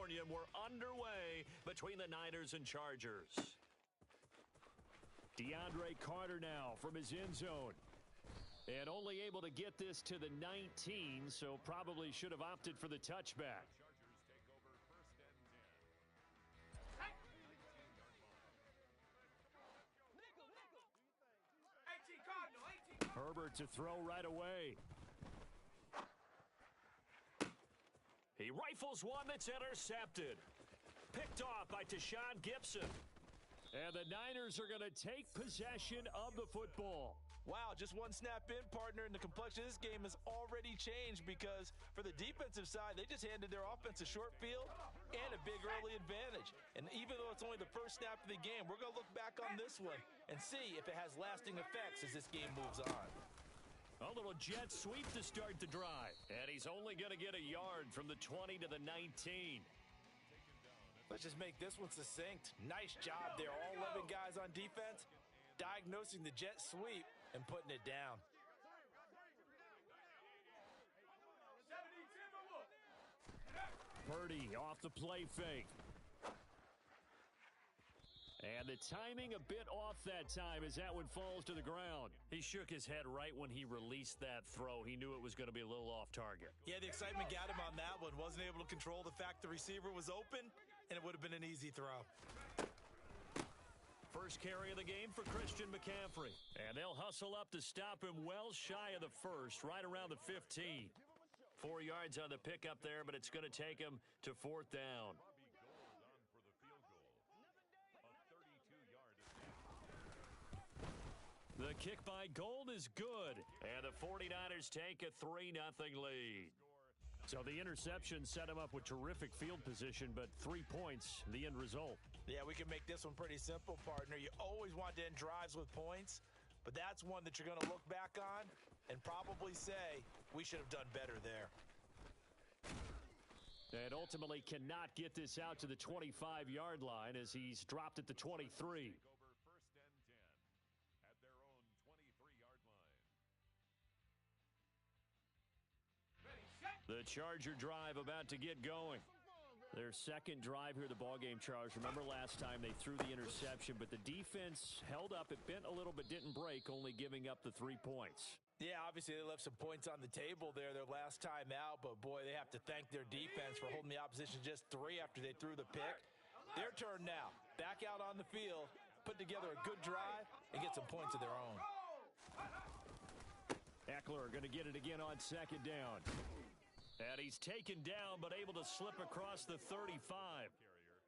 California, and we're underway between the Niners and Chargers. DeAndre Carter now from his end zone. And only able to get this to the 19, so probably should have opted for the touchback. Herbert to throw right away. He rifles one that's intercepted. Picked off by Tashaun Gipson. And the Niners are going to take possession of the football. Wow, just one snap in, partner, and the complexion of this game has already changed because for the defensive side, they just handed their offense a short field and a big early advantage. And even though it's only the first snap of the game, we're going to look back on this one and see if it has lasting effects as this game moves on. A little jet sweep to start the drive. And he's only going to get a yard from the 20 to the 19. Let's just make this one succinct. Nice job there, all 11 guys on defense, diagnosing the jet sweep and putting it down. Purdy off the play fake. And the timing a bit off that time as that one falls to the ground. He shook his head right when he released that throw. He knew it was going to be a little off target. Yeah, the excitement got him on that one. Wasn't able to control the fact the receiver was open, and it would have been an easy throw. First carry of the game for Christian McCaffrey. And they'll hustle up to stop him well shy of the first, right around the 15. 4 yards on the pickup there, but it's going to take him to fourth down. The kick by Gold is good, and the 49ers take a 3-0 lead. So the interception set him up with terrific field position, but 3 points, the end result. Yeah, we can make this one pretty simple, partner. You always want to end drives with points, but that's one that you're going to look back on and probably say, we should have done better there. And ultimately cannot get this out to the 25-yard line as he's dropped at the 23. The Charger drive about to get going. Their second drive here, the ballgame, Charles. Remember last time they threw the interception, but the defense held up. It bent a little but didn't break, only giving up the 3 points. Yeah, obviously they left some points on the table there their last time out, but boy, they have to thank their defense for holding the opposition just 3 after they threw the pick. Their turn now. Back out on the field, put together a good drive, and get some points of their own. Eckler going to get it again on second down. And he's taken down but able to slip across the 35.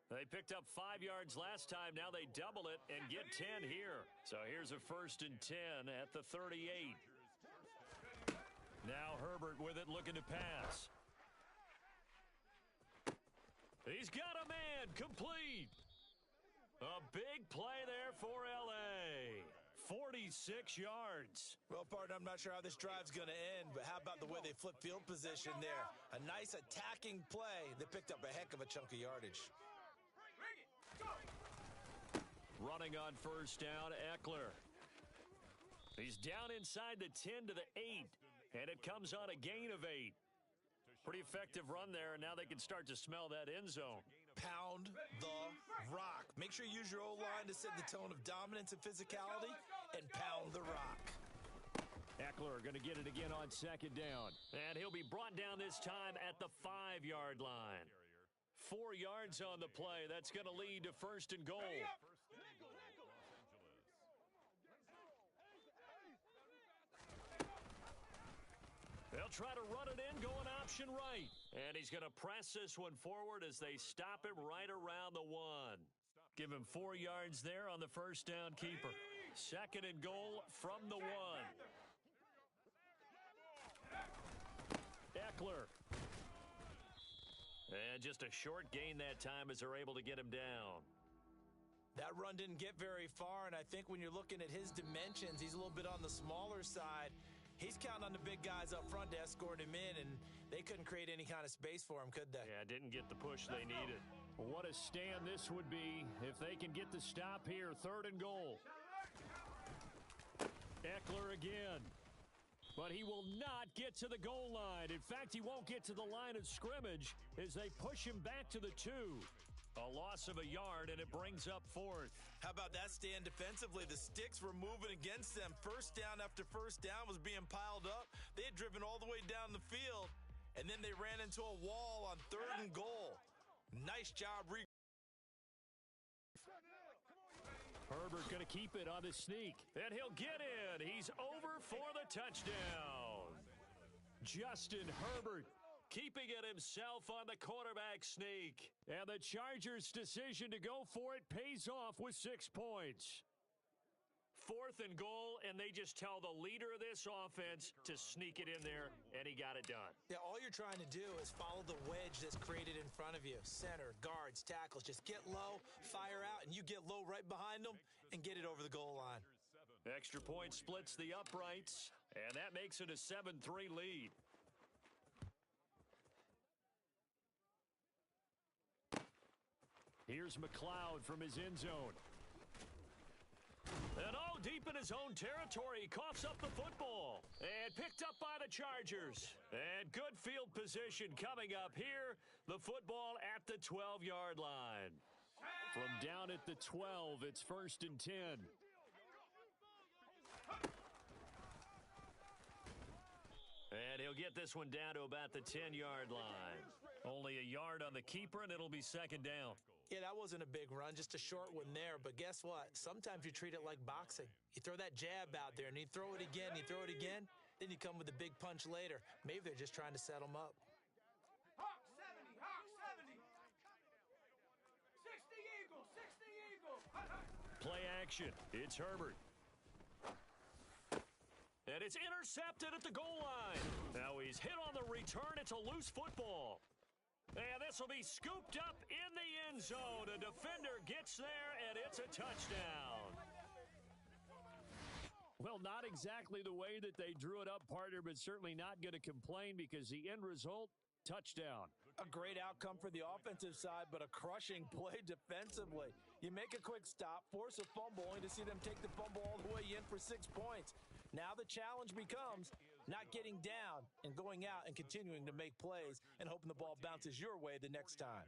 They picked up 5 yards last time. Now they double it and get 10 here. So here's a 1st and 10 at the 38. Now Herbert with it, looking to pass. He's got a man, complete. A big play there for L.A. 46 yards. Well, partner, I'm not sure how this drive's going to end, but how about the way they flip field position there? A nice attacking play that picked up a heck of a chunk of yardage. Running on first down, Eckler. He's down inside the 10 to the 8, and it comes on a gain of 8. Pretty effective run there, and now they can start to smell that end zone. Pound the rock. Make sure you use your O-line to set the tone of dominance and physicality, and pound the rock. Eckler going to get it again on second down. And he'll be brought down this time at the 5-yard line. 4 yards on the play. That's going to lead to 1st and goal. They'll try to run it in, going option right. And he's going to press this one forward as they stop him right around the 1. Give him 4 yards there on the first down keeper. 2nd and goal from the 1. Eckler. And just a short gain that time as they're able to get him down. That run didn't get very far, and I think when you're looking at his dimensions, he's a little bit on the smaller side. He's counting on the big guys up front to escort him in, and they couldn't create any kind of space for him, could they? Yeah, didn't get the push they needed. What a stand this would be if they can get the stop here. 3rd and goal. Eckler again. But he will not get to the goal line. In fact, he won't get to the line of scrimmage as they push him back to the 2. A loss of a yard, and it brings up 4th. How about that stand defensively? The sticks were moving against them. First down after first down was being piled up. They had driven all the way down the field, and then they ran into a wall on 3rd and goal. Nice job. Herbert going to keep it on the sneak. And he'll get in. He's over for the touchdown. Justin Herbert keeping it himself on the quarterback sneak. And the Chargers' decision to go for it pays off with 6 points. 4th and goal, and they just tell the leader of this offense to sneak it in there, and he got it done. Yeah, all you're trying to do is follow the wedge that's created in front of you. Center, guards, tackles. Just get low, fire out, and you get low right behind them and get it over the goal line. Extra point splits the uprights, and that makes it a 7-3 lead. Here's McLeod from his end zone. And all deep in his own territory, he coughs up the football. And picked up by the Chargers. And good field position coming up here. The football at the 12-yard line. From down at the 12, it's 1st and 10. And he'll get this one down to about the 10-yard line. Only a yard on the keeper, and it'll be 2nd down. Yeah, that wasn't a big run, just a short one there. But guess what? Sometimes you treat it like boxing. You throw that jab out there, and you throw it again, you throw it again. Then you come with a big punch later. Maybe they're just trying to set them up. Hawk 70, Hawk 70. 60 Eagle, 60 Eagle. Play action. It's Herbert. And it's intercepted at the goal line. Now he's hit on the return. It's a loose football. And this will be scooped up in the end zone. A defender gets there, and it's a touchdown. Well, not exactly the way that they drew it up, partner, but certainly not going to complain because the end result, touchdown. A great outcome for the offensive side, but a crushing play defensively. You make a quick stop, force a fumble, only to see them take the fumble all the way in for 6 points. Now the challenge becomes not getting down and going out and continuing to make plays and hoping the ball bounces your way the next time.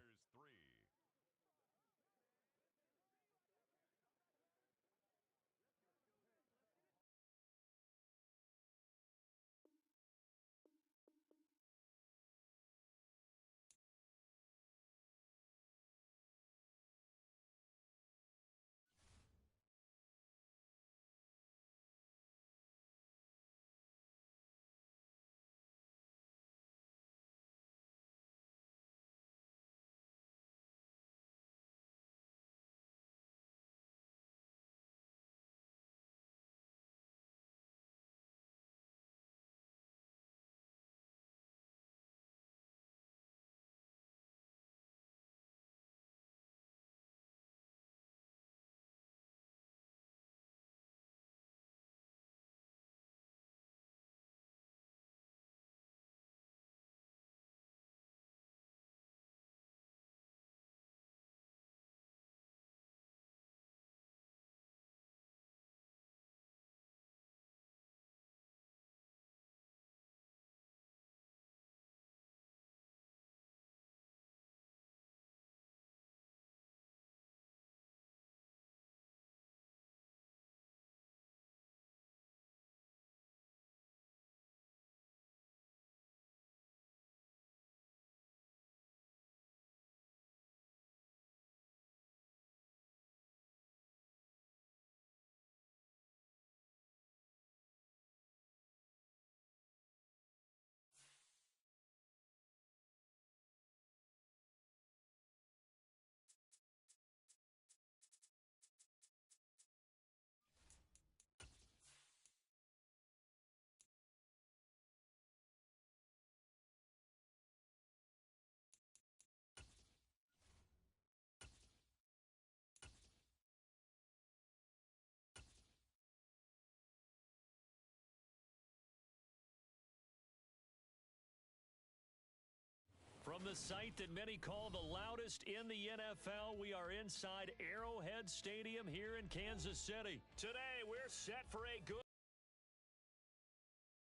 From the site that many call the loudest in the NFL, we are inside Arrowhead Stadium here in Kansas City. Today, we're set for a good...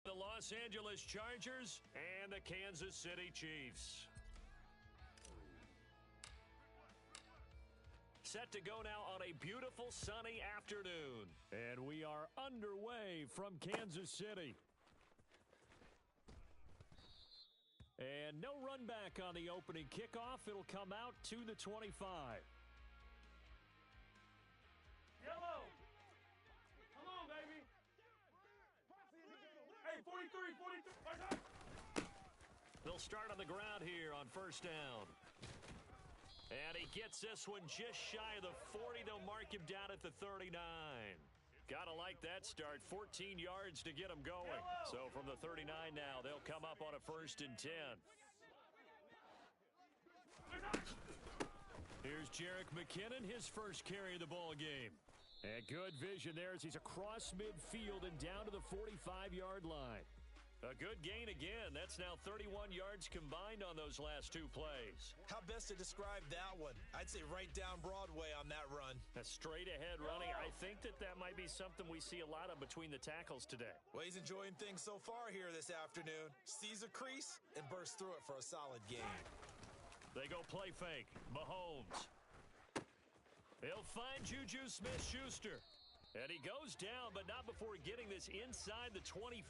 The Los Angeles Chargers and the Kansas City Chiefs. Set to go now on a beautiful sunny afternoon. And we are underway from Kansas City. And no run back on the opening kickoff. It'll come out to the 25. Yellow. Come on, baby. Hey, 43. They'll start on the ground here on first down. And he gets this one just shy of the 40. They'll mark him down at the 39. Gotta like that start. 14 yards to get them going. So from the 39 now, they'll come up on a 1st and 10. Here's Jerick McKinnon, his first carry of the ball game. And good vision there as he's across midfield and down to the 45-yard line. A good gain again. That's now 31 yards combined on those last 2 plays. How best to describe that one? I'd say right down Broadway on that run. A straight ahead running. I think that might be something we see a lot of between the tackles today. Well, he's enjoying things so far here this afternoon. Sees a crease and bursts through it for a solid gain. They go play fake. Mahomes. He'll find Juju Smith-Schuster. And he goes down, but not before getting this inside the 25.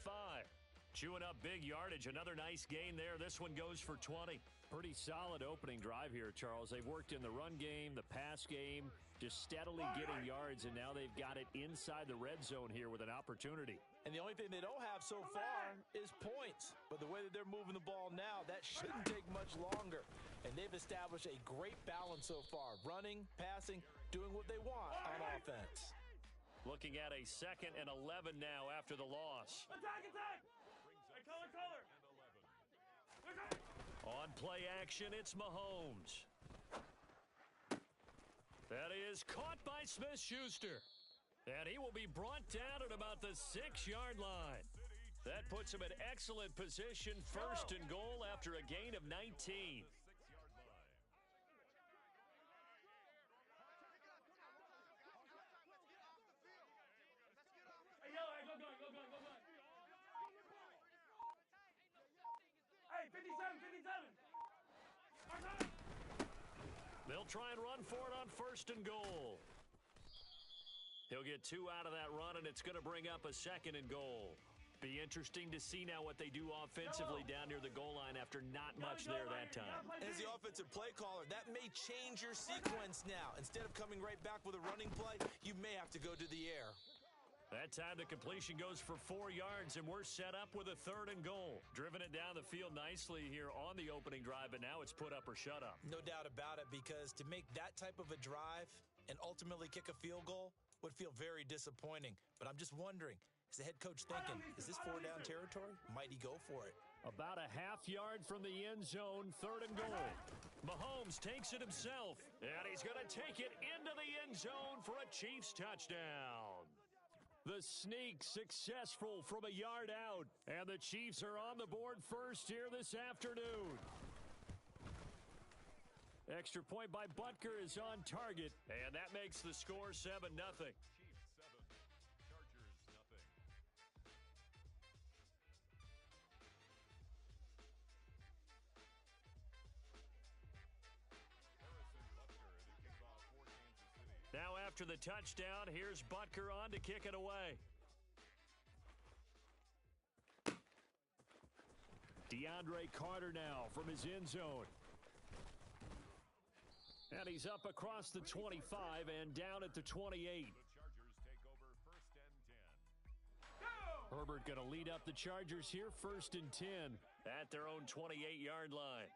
Chewing up big yardage. Another nice gain there. This one goes for 20. Pretty solid opening drive here, Charles. They've worked in the run game, the pass game, just steadily getting yards, and now they've got it inside the red zone here with an opportunity. And the only thing they don't have so far is points. But the way that they're moving the ball now, that shouldn't take much longer. And they've established a great balance so far. Running, passing, doing what they want on offense. Looking at a 2nd and 11 now after the loss. Attack. Hey, color. On play action, it's Mahomes. That is caught by Smith-Schuster. And he will be brought down at about the 6-yard line. That puts him in excellent position, 1st and goal after a gain of 19. Hey, 57. They'll try and run for it on 1st and goal. He'll get 2 out of that run, and it's going to bring up a 2nd and goal. Be interesting to see now what they do offensively down near the goal line after not much there that time. As the offensive play caller, that may change your sequence now. Instead of coming right back with a running play, you may have to go to the air. That time the completion goes for 4 yards, and we're set up with a 3rd and goal. Driven it down the field nicely here on the opening drive, but now it's put up or shut up. No doubt about it, because to make that type of a drive and ultimately kick a field goal would feel very disappointing. But I'm just wondering, is the head coach thinking, is this 4-down territory? Might he go for it? About a half yard from the end zone, 3rd and goal. Mahomes takes it himself, and he's going to take it into the end zone for a Chiefs touchdown. The sneak successful from a yard out, and the Chiefs are on the board first here this afternoon. Extra point by Butker is on target, and that makes the score 7-0. Chiefs 7, Chargers nothing. Harrison Butker to kick off for Kansas City. Now after the touchdown, here's Butker on to kick it away. DeAndre Carter now from his end zone. And he's up across the 25 and down at the 28. The Chargers take over 1st and 10. Herbert going to lead up the Chargers here, 1st and 10. At their own 28-yard line.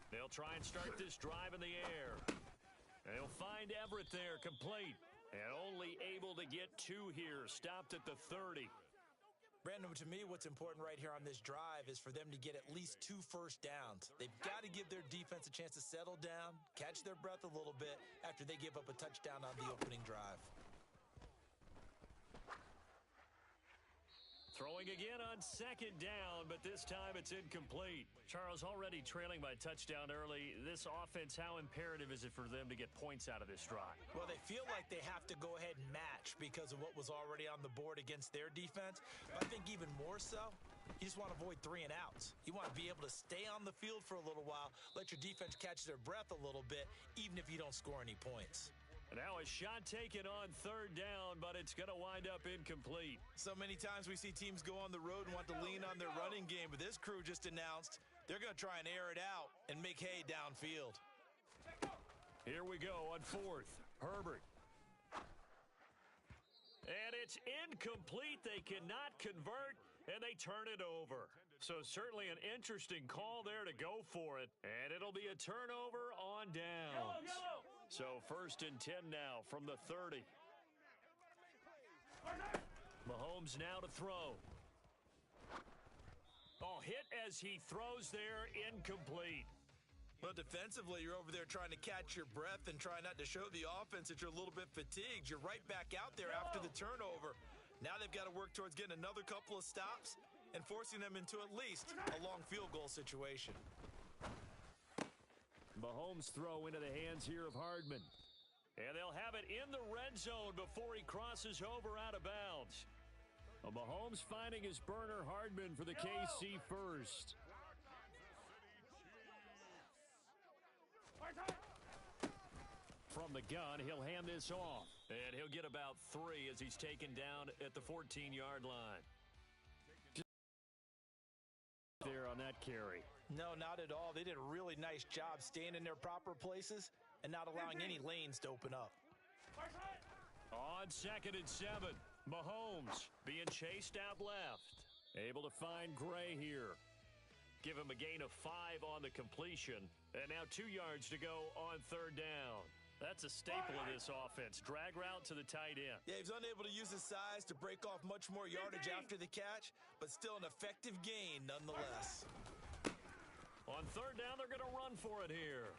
They'll try and start this drive in the air. They'll find Everett there, complete. And only able to get 2 here, stopped at the 30. Brandon, to me, what's important right here on this drive is for them to get at least 2 first downs. They've got to give their defense a chance to settle down, catch their breath a little bit after they give up a touchdown on the opening drive. Throwing again on second down, but this time it's incomplete. Charles, already trailing by a touchdown early. This offense, how imperative is it for them to get points out of this drive? Well, they feel like they have to go ahead and match because of what was already on the board against their defense. But I think even more so, you just want to avoid 3 and outs. You want to be able to stay on the field for a little while, let your defense catch their breath a little bit, even if you don't score any points. And now a shot taken on third down, but it's going to wind up incomplete. So many times we see teams go on the road and want to lean on their running game, but this crew just announced they're going to try and air it out and make hay downfield. Here we go on fourth. Herbert. And it's incomplete. They cannot convert, and they turn it over. So certainly an interesting call there to go for it, and it'll be a turnover on downs. Yellow. So first and 10 now from the 30. Mahomes now to throw. Oh, hit as he throws there, incomplete. Well, defensively, you're over there trying to catch your breath and try not to show the offense that you're a little bit fatigued. You're right back out there after the turnover. Now they've got to work towards getting another couple of stops and forcing them into at least a long field goal situation. Mahomes throw into the hands here of Hardman. And they'll have it in the red zone before he crosses over out of bounds. Well, Mahomes finding his burner. Hardman for the KC first. From the gun, he'll hand this off. And he'll get about 3 as he's taken down at the 14-yard line. There on that carry. No, not at all. They did a really nice job staying in their proper places and not allowing any lanes to open up. On second and 7, Mahomes being chased out left. Able to find Gray here. Give him a gain of 5 on the completion. And now 2 yards to go on third down. That's a staple of this offense. Drag route to the tight end. Yeah, he's unable to use his size to break off much more yardage after the catch, but still an effective gain nonetheless. On third down, they're going to run for it here.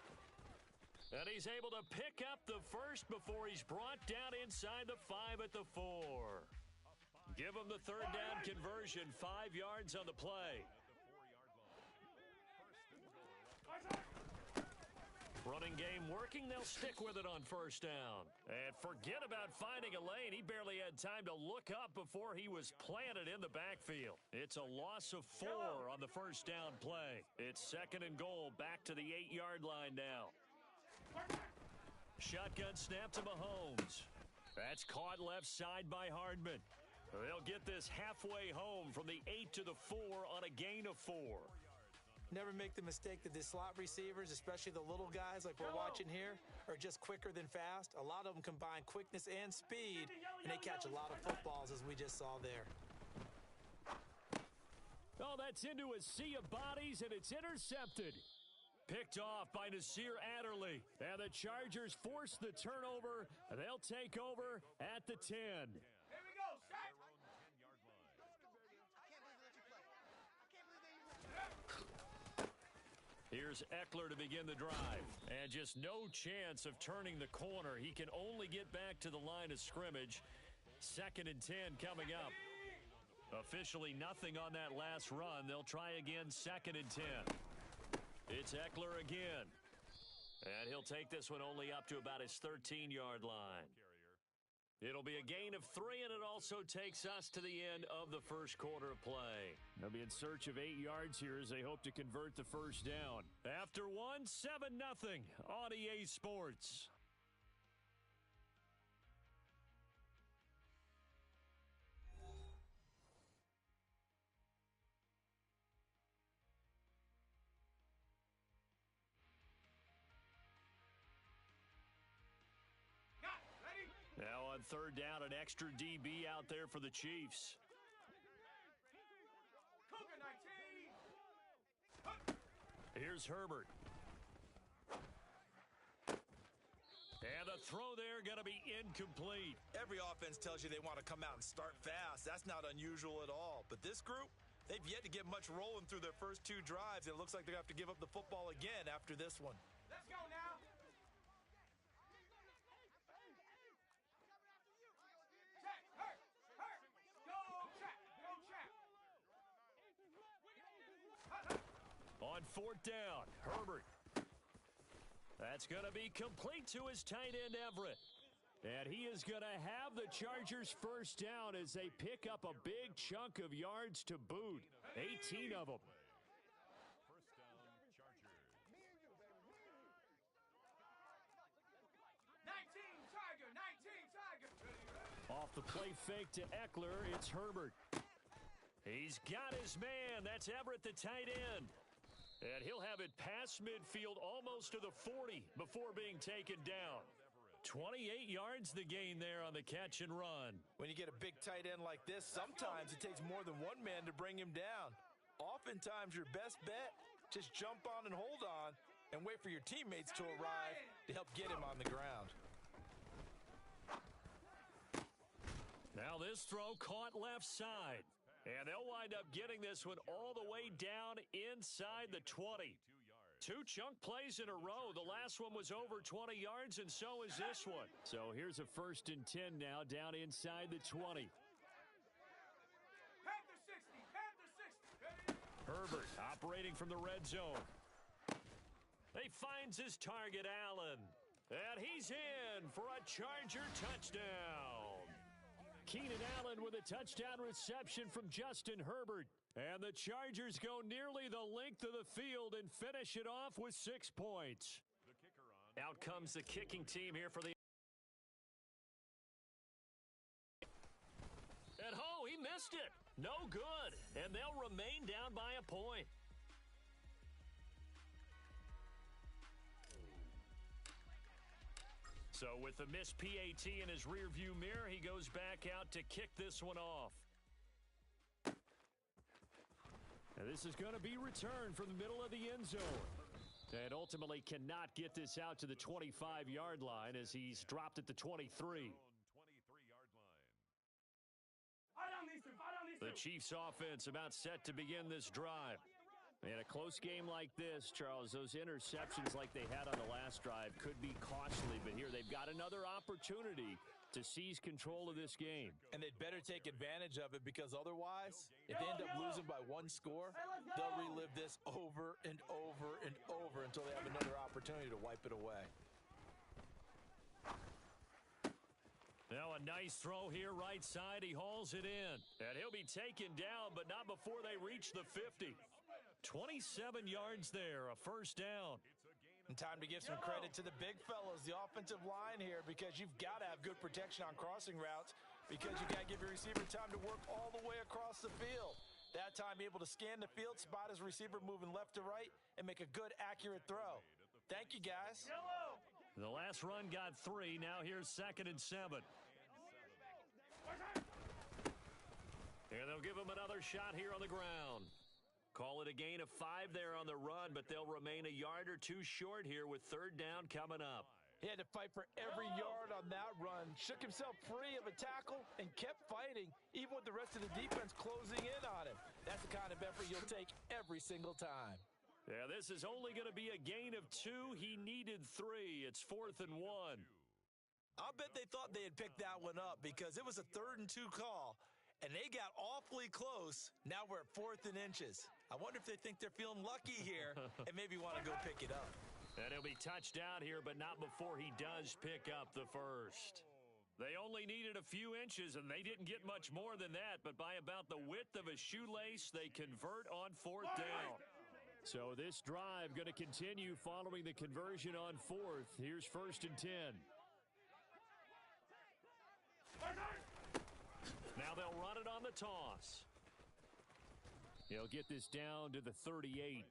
And he's able to pick up the first before he's brought down inside the 5 at the 4. Give him the third down conversion, 5 yards on the play. Running game working, they'll stick with it on first down. And forget about finding a lane. He barely had time to look up before he was planted in the backfield. It's a loss of 4 on the first down play. It's second and goal, back to the 8-yard line now. Shotgun snap to Mahomes. That's caught left side by Hardman. They'll get this halfway home from the 8 to the 4 on a gain of 4. Never make the mistake that the slot receivers, especially the little guys like we're watching here, are just quicker than fast. A lot of them combine quickness and speed, and they catch a lot of footballs, as we just saw there. Oh, that's into a sea of bodies, and it's intercepted. Picked off by Nasir Adderley. And the Chargers force the turnover. They'll take over at the 10. Here we go, set. Here's Eckler to begin the drive. And just no chance of turning the corner. He can only get back to the line of scrimmage. Second and 10 coming up. Officially nothing on that last run. They'll try again, second and 10. It's Eckler again. And he'll take this one only up to about his 13-yard line. It'll be a gain of 3, and it also takes us to the end of the first quarter of play. They'll be in search of 8 yards here as they hope to convert the first down. After 1, 7-0 on EA Sports. Now on third down, an extra DB out there for the Chiefs. Here's Herbert. And the throw there going to be incomplete. Every offense tells you they want to come out and start fast. That's not unusual at all. But this group, they've yet to get much rolling through their first 2 drives. It looks like they're going to have to give up the football again after this one. Let's go now. Check, hurt, hurt. Go, check, go, check. On fourth down, Herbert. That's going to be complete to his tight end, Everett. And he is going to have the Chargers first down as they pick up a big chunk of yards to boot. 18 of them. First down, Chargers. 19 Tiger, 19 Tiger. Off the play fake to Eckler, it's Herbert. He's got his man. That's Everett, the tight end. And he'll have it past midfield almost to the 40 before being taken down. 28 yards the gain there on the catch and run. When you get a big tight end like this, sometimes it takes more than one man to bring him down. Oftentimes your best bet, just jump on and hold on and wait for your teammates to arrive to help get him on the ground. Now this throw caught left side. And they'll wind up getting this one all the way down inside the 20. 2 chunk plays in a row. The last one was over 20 yards, and so is this one. So here's a 1st and 10 now down inside the 20. Panther 60, Panther 60. Herbert operating from the red zone. He finds his target, Allen. And he's in for a Charger touchdown. Keenan Allen with a touchdown reception from Justin Herbert. And the Chargers go nearly the length of the field and finish it off with 6 points. Out comes the kicking team here for the... And he missed it. No good. And they'll remain down by a point. So with the missed PAT in his rearview mirror, he goes back out to kick this one off. And this is going to be returned from the middle of the end zone. And ultimately cannot get this out to the 25-yard line as he's dropped at the 23. 23-yard line. The Chiefs offense about set to begin this drive. In a close game like this, Charles, those interceptions like they had on the last drive could be costly, but here they've got another opportunity to seize control of this game. And they'd better take advantage of it because otherwise, if they end up losing by 1 score, they'll relive this over and over and over until they have another opportunity to wipe it away. Now a nice throw here right side. He hauls it in. And he'll be taken down, but not before they reach the 50. 27 yards there, a first down. And time to give some credit to the big fellas, the offensive line here, because you've got to have good protection on crossing routes because you got to give your receiver time to work all the way across the field. That time able to scan the field, spot his receiver moving left to right, and make a good, accurate throw. Thank you, guys. The last run got 3. Now here's 2nd and 7. And they'll give him another shot here on the ground. Call it a gain of 5 there on the run, but they'll remain a yard or 2 short here with 3rd down coming up. He had to fight for every yard on that run, shook himself free of a tackle, and kept fighting, even with the rest of the defense closing in on him. That's the kind of effort you'll take every single time. Yeah, this is only going to be a gain of 2. He needed 3. It's 4th and 1. I'll bet they thought they had picked that one up because it was a 3rd and 2 call. And they got awfully close. Now we're at 4th and inches. I wonder if they think they're feeling lucky here and maybe want to go pick it up. And he'll be touched down here, but not before he does pick up the first. They only needed a few inches, and they didn't get much more than that. But by about the width of a shoelace, they convert on 4th down. So this drive going to continue following the conversion on 4th. Here's 1st and 10. Now they'll run it on the toss. He'll get this down to the 38.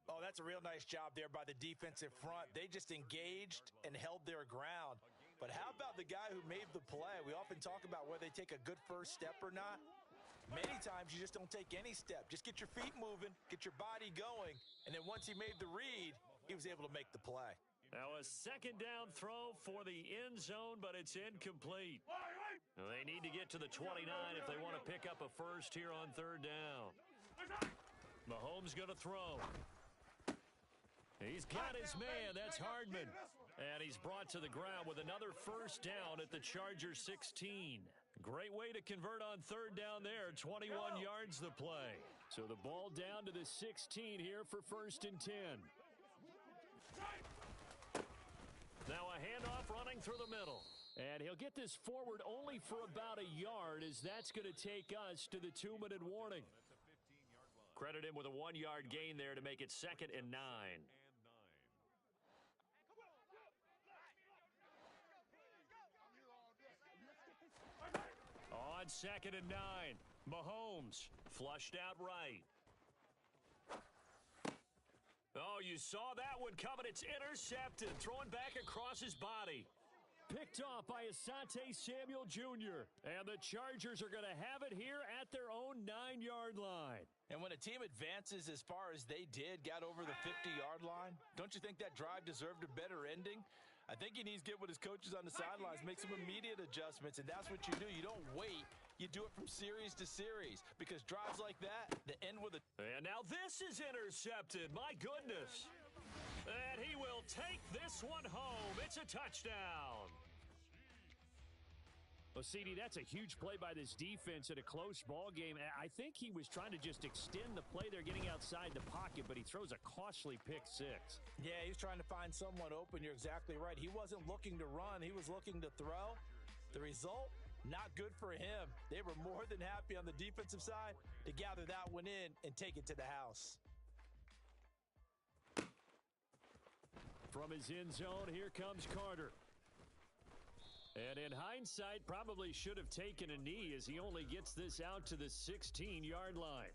Oh, that's a real nice job there by the defensive front. They just engaged and held their ground. But how about the guy who made the play? We often talk about whether they take a good first step or not. Many times you just don't take any step. Just get your feet moving, get your body going, and then once he made the read, he was able to make the play. Now a 2nd down throw for the end zone, but it's incomplete. They need to get to the 29 if they want to pick up a first here on 3rd down. Mahomes going to throw. He's got his man. That's Hardman. And he's brought to the ground with another first down at the Chargers 16. Great way to convert on 3rd down there. 21 yards the play. So the ball down to the 16 here for 1st and 10. Now a handoff running through the middle. And he'll get this forward only for about a yard, as that's going to take us to the 2-minute warning. Credit him with a 1-yard gain there to make it 2nd and 9. On 2nd and 9, Mahomes flushed out right. Oh, you saw that one coming. It's intercepted, throwing back across his body. Picked off by Asante Samuel Jr. And the Chargers are going to have it here at their own 9-yard line. And when a team advances as far as they did, got over the 50-yard line, don't you think that drive deserved a better ending? I think he needs to get with his coaches on the sidelines, make some immediate adjustments, and that's what you do. You don't wait. You do it from series to series, because drives like that end with a... And now this is intercepted. My goodness. And he will take this one home. It's a touchdown. Well, CD, that's a huge play by this defense in a close ball game. I think he was trying to just extend the play there, getting outside the pocket, but he throws a costly pick six. Yeah, he's trying to find someone open. You're exactly right. He wasn't looking to run. He was looking to throw. The result, not good for him. They were more than happy on the defensive side to gather that one in and take it to the house. From his end zone, here comes Carter. And in hindsight, probably should have taken a knee as he only gets this out to the 16-yard line.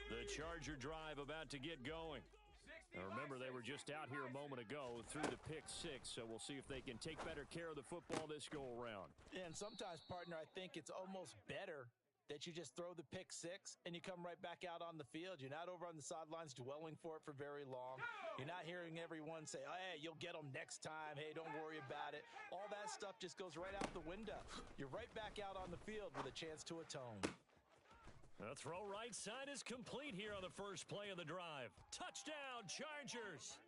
The Charger drive about to get going. Now remember, they were just out here a moment ago through the pick six, so we'll see if they can take better care of the football this go-around. And sometimes, partner, I think it's almost better that you just throw the pick six and you come right back out on the field. You're not over on the sidelines dwelling for it for very long. You're not hearing everyone say, oh, hey, you'll get them next time. Hey, don't worry about it. All that stuff just goes right out the window. You're right back out on the field with a chance to atone. The throw right side is complete here on the first play of the drive. Touchdown, Chargers.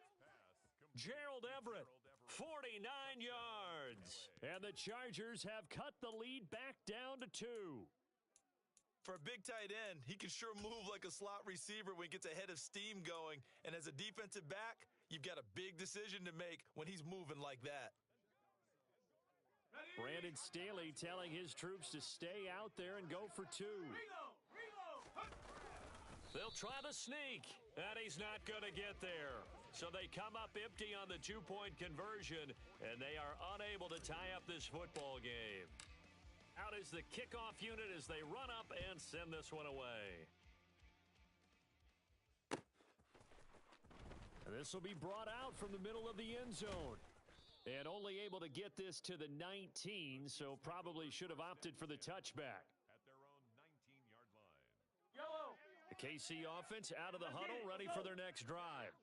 Gerald Everett, 49 yards. And the Chargers have cut the lead back down to 2. For a big tight end, he can sure move like a slot receiver when he gets a head of steam going. And as a defensive back, you've got a big decision to make when he's moving like that. Brandon Staley telling his troops to stay out there and go for 2. They'll try the sneak, and he's not going to get there. So they come up empty on the 2-point conversion, and they are unable to tie up this football game. Out is the kickoff unit as they run up and send this one away. And this will be brought out from the middle of the end zone. And only able to get this to the 19, so probably should have opted for the touchback. At their own 19-yard line. The KC offense out of the huddle, ready for their next drive.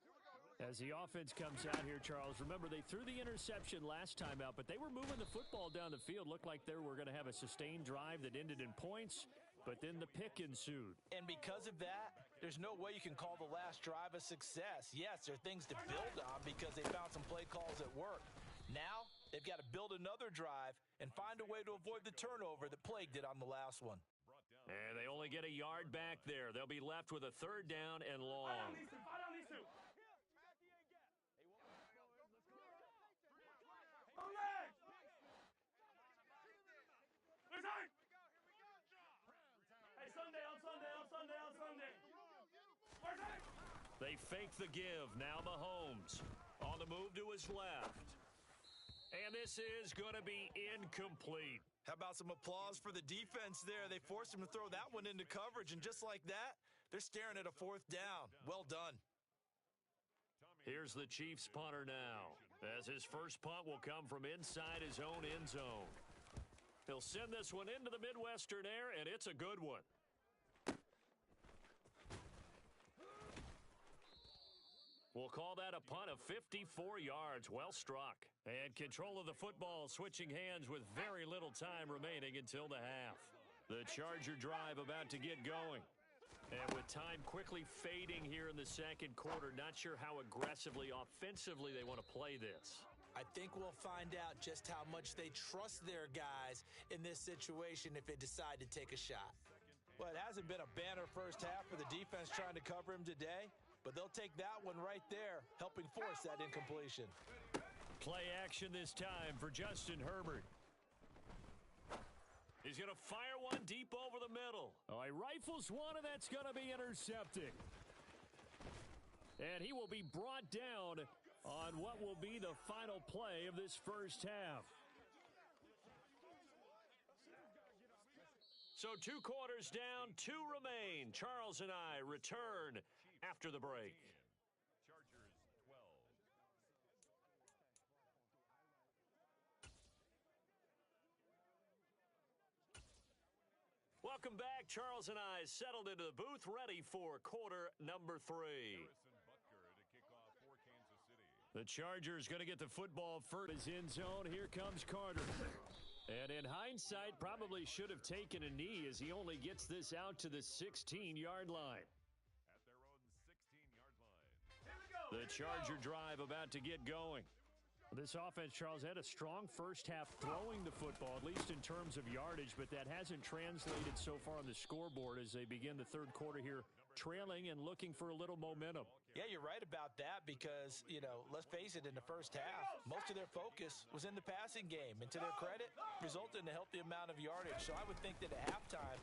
As the offense comes out here, Charles, remember they threw the interception last time out, but they were moving the football down the field. Looked like they were going to have a sustained drive that ended in points, but then the pick ensued. And because of that, there's no way you can call the last drive a success. Yes, there are things to build on because they found some play calls that work. Now, they've got to build another drive and find a way to avoid the turnover that plagued it on the last one. And they only get a yard back there. They'll be left with a 3rd down and long. They fake the give. Now Mahomes on the move to his left. And this is going to be incomplete. How about some applause for the defense there? They forced him to throw that one into coverage, and just like that, they're staring at a 4th down. Well done. Here's the Chiefs punter now, as his first punt will come from inside his own end zone. He'll send this one into the Midwestern air, and it's a good one. We'll call that a punt of 54 yards. Well struck. And control of the football switching hands with very little time remaining until the half. The Charger drive about to get going. And with time quickly fading here in the second quarter, not sure how aggressively, offensively they want to play this. I think we'll find out just how much they trust their guys in this situation if they decide to take a shot. Well, it hasn't been a banner first half for the defense trying to cover him today, but they'll take that one right there, helping force that incompletion. Play action this time for Justin Herbert. He's going to fire one deep over the middle. Oh, he rifles one, and that's going to be intercepted. And he will be brought down on what will be the final play of this first half. So 2 quarters down, 2 remain. Charles and I return after the break. Chargers 12. Welcome back. Charles and I settled into the booth, ready for quarter number 3. Harrison Butker to kick off for Kansas City. The Chargers going to get the football first. His end zone. Here comes Carter. And in hindsight, probably should have taken a knee as he only gets this out to the 16-yard line. At their own 16-yard line. Here we go. The Charger drive about to get going. This offense, Charles, had a strong first half throwing the football, at least in terms of yardage, but that hasn't translated so far on the scoreboard as they begin the third quarter here, trailing and looking for a little momentum. Yeah, you're right about that because, let's face it, in the first half, most of their focus was in the passing game. And to their credit, resulted in a healthy amount of yardage. So I would think that at halftime,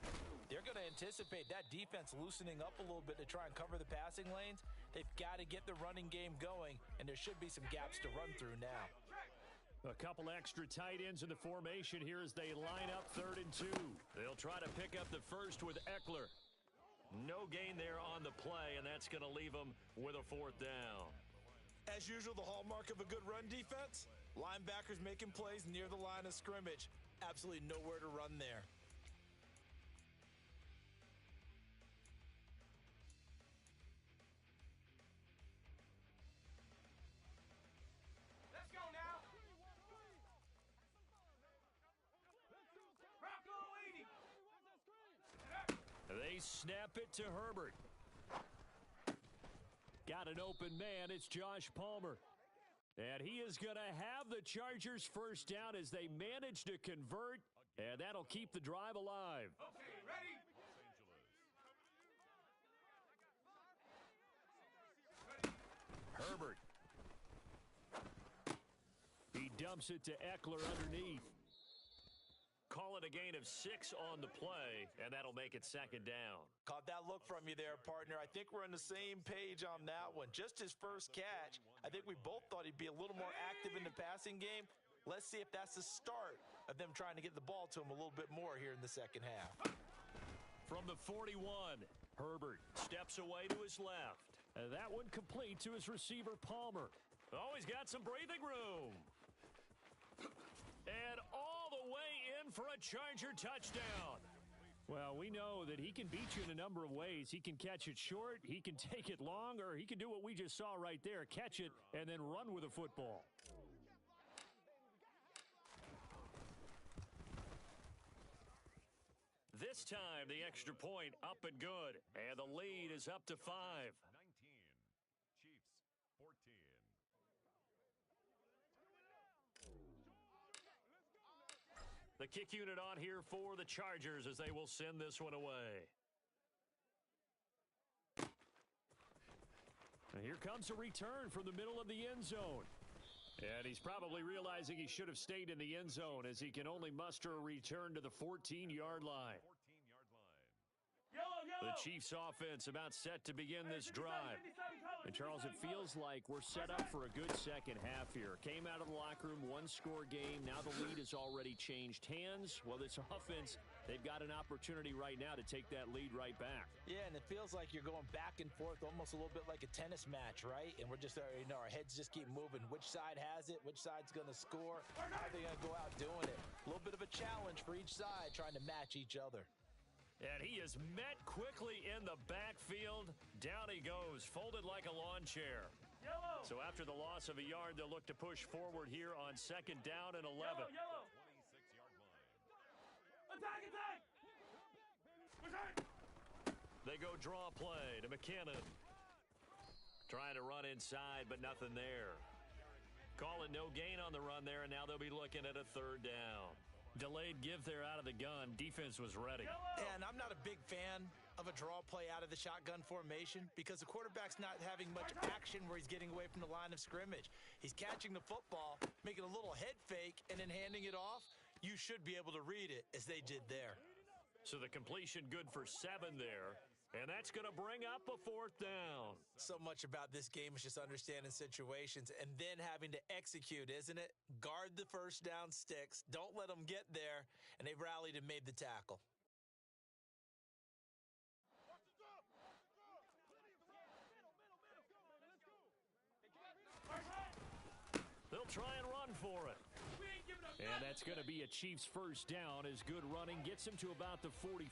they're going to anticipate that defense loosening up a little bit to try and cover the passing lanes. They've got to get the running game going, and there should be some gaps to run through now. A couple extra tight ends in the formation here as they line up 3rd and 2. They'll try to pick up the first with Eckler. No gain there on the play, and that's going to leave them with a 4th down. As usual, the hallmark of a good run defense, linebackers making plays near the line of scrimmage. Absolutely nowhere to run there. Let's go now. Rocco Eady. They snap it to Herbert. Got an open man. It's Josh Palmer. And he is going to have the Chargers first down as they manage to convert, and that'll keep the drive alive. Okay, ready? Herbert. He dumps it to Eckler underneath. Call it a gain of 6 on the play, and that'll make it 2nd down. Caught that look from you there, partner. I think we're on the same page on that one. Just his first catch, I think we both thought he'd be a little more active in the passing game. Let's see if that's the start of them trying to get the ball to him a little bit more here in the second half. From the 41, Herbert steps away to his left. And that one complete to his receiver, Palmer. Oh, he's got some breathing room. And all the way in for a Charger touchdown. Well, we know that he can beat you in a number of ways. He can catch it short, he can take it long, or he can do what we just saw right there, catch it and then run with the football. This time, the extra point up and good, and the lead is up to 5. 19. Chiefs 14. The kick unit on here for the Chargers as they will send this one away. And here comes a return from the middle of the end zone. And he's probably realizing he should have stayed in the end zone as he can only muster a return to the 14-yard line. 14-yard line. The Chiefs offense about set to begin this drive. And Charles, it feels like we're set up for a good second half here. Came out of the locker room, one-score game. Now the lead has already changed hands. Well, this offense, they've got an opportunity right now to take that lead right back. Yeah, and it feels like you're going back and forth almost a little bit like a tennis match, right? And we're just, our heads just keep moving. Which side has it? Which side's going to score? How are they going to go out doing it? A little bit of a challenge for each side trying to match each other. And he is met quickly in the backfield. Down he goes, folded like a lawn chair. Yellow. So after the loss of a yard, they'll look to push forward here on 2nd down and 11. Yellow. 26-yard line. Attack, attack. Attack. They go draw play to McKinnon. Trying to run inside, but nothing there. Call it no gain on the run there, and now they'll be looking at a third down. Delayed give there out of the gun. Defense was ready. And I'm not a big fan of a draw play out of the shotgun formation because the quarterback's not having much action where he's getting away from the line of scrimmage. He's catching the football, making a little head fake, and then handing it off. You should be able to read it as they did there. So the completion good for 7 there. And that's going to bring up a 4th down. So much about this game is just understanding situations and then having to execute, isn't it? Guard the first down sticks. Don't let them get there. And they rallied and made the tackle. They'll try and run for it. And that's going to be a Chiefs first down as good running gets him to about the 44.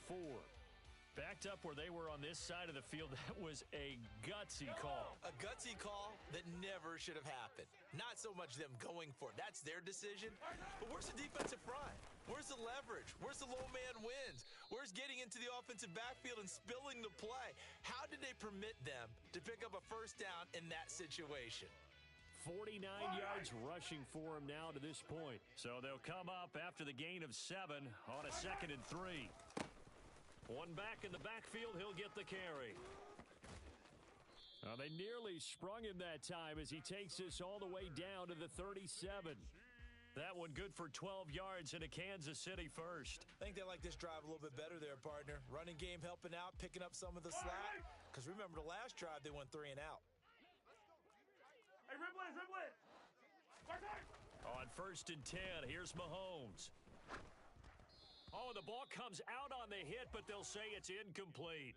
Backed up where they were on this side of the field, that was a gutsy call. A gutsy call that never should have happened. Not so much them going for it. That's their decision. But where's the defensive front? Where's the leverage? Where's the low man wins? Where's getting into the offensive backfield and spilling the play? How did they permit them to pick up a first down in that situation? 49 yards rushing for him now to this point. So they'll come up after the gain of 7 on a 2nd and 3. One back in the backfield, he'll get the carry. They nearly sprung him that time as he takes this all the way down to the 37. That one good for 12 yards into Kansas City first. I think they like this drive a little bit better there, partner. Running game helping out, picking up some of the slack. Because remember the last drive, they went 3 and out. Hey, rip blitz. On 1st and 10, here's Mahomes. Oh, the ball comes out on the hit, but they'll say it's incomplete.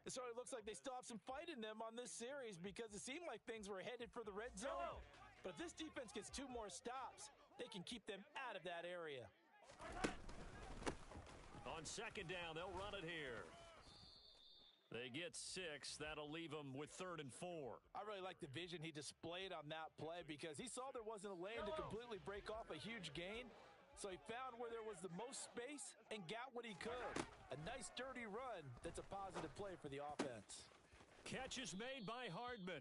It sort of looks like they still have some fight in them on this series because it seemed like things were headed for the red zone. But if this defense gets 2 more stops, they can keep them out of that area. On 2nd down, they'll run it here. They get 6. That'll leave them with 3rd and 4. I really like the vision he displayed on that play because he saw there wasn't a lane to completely break off a huge gain. So he found where there was the most space and got what he could. A nice, dirty run that's a positive play for the offense. Catch is made by Hardman.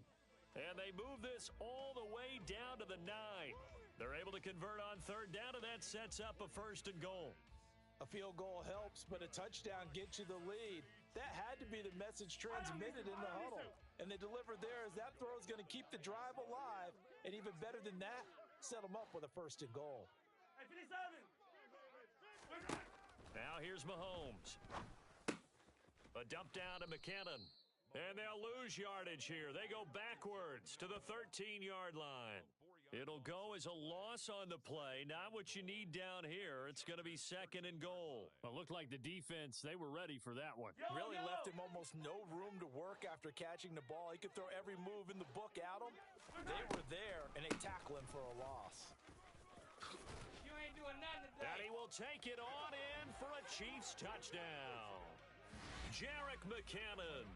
And they move this all the way down to the 9. They're able to convert on 3rd down, and that sets up a 1st and goal. A field goal helps, but a touchdown gets you the lead. That had to be the message transmitted in the huddle. And they delivered there as that throw is going to keep the drive alive. And even better than that, set them up with a 1st and goal. Now here's Mahomes. A dump down to McKinnon. And they'll lose yardage here. They go backwards to the 13-yard line. It'll go as a loss on the play. Not what you need down here. It's going to be 2nd and goal. Well, looked like the defense, they were ready for that one. Really left him almost no room to work after catching the ball. He could throw every move in the book at him. They were there, and they tackle him for a loss. You ain't doing nothing today. And he will take it on in for a Chiefs touchdown. Jerick McKinnon.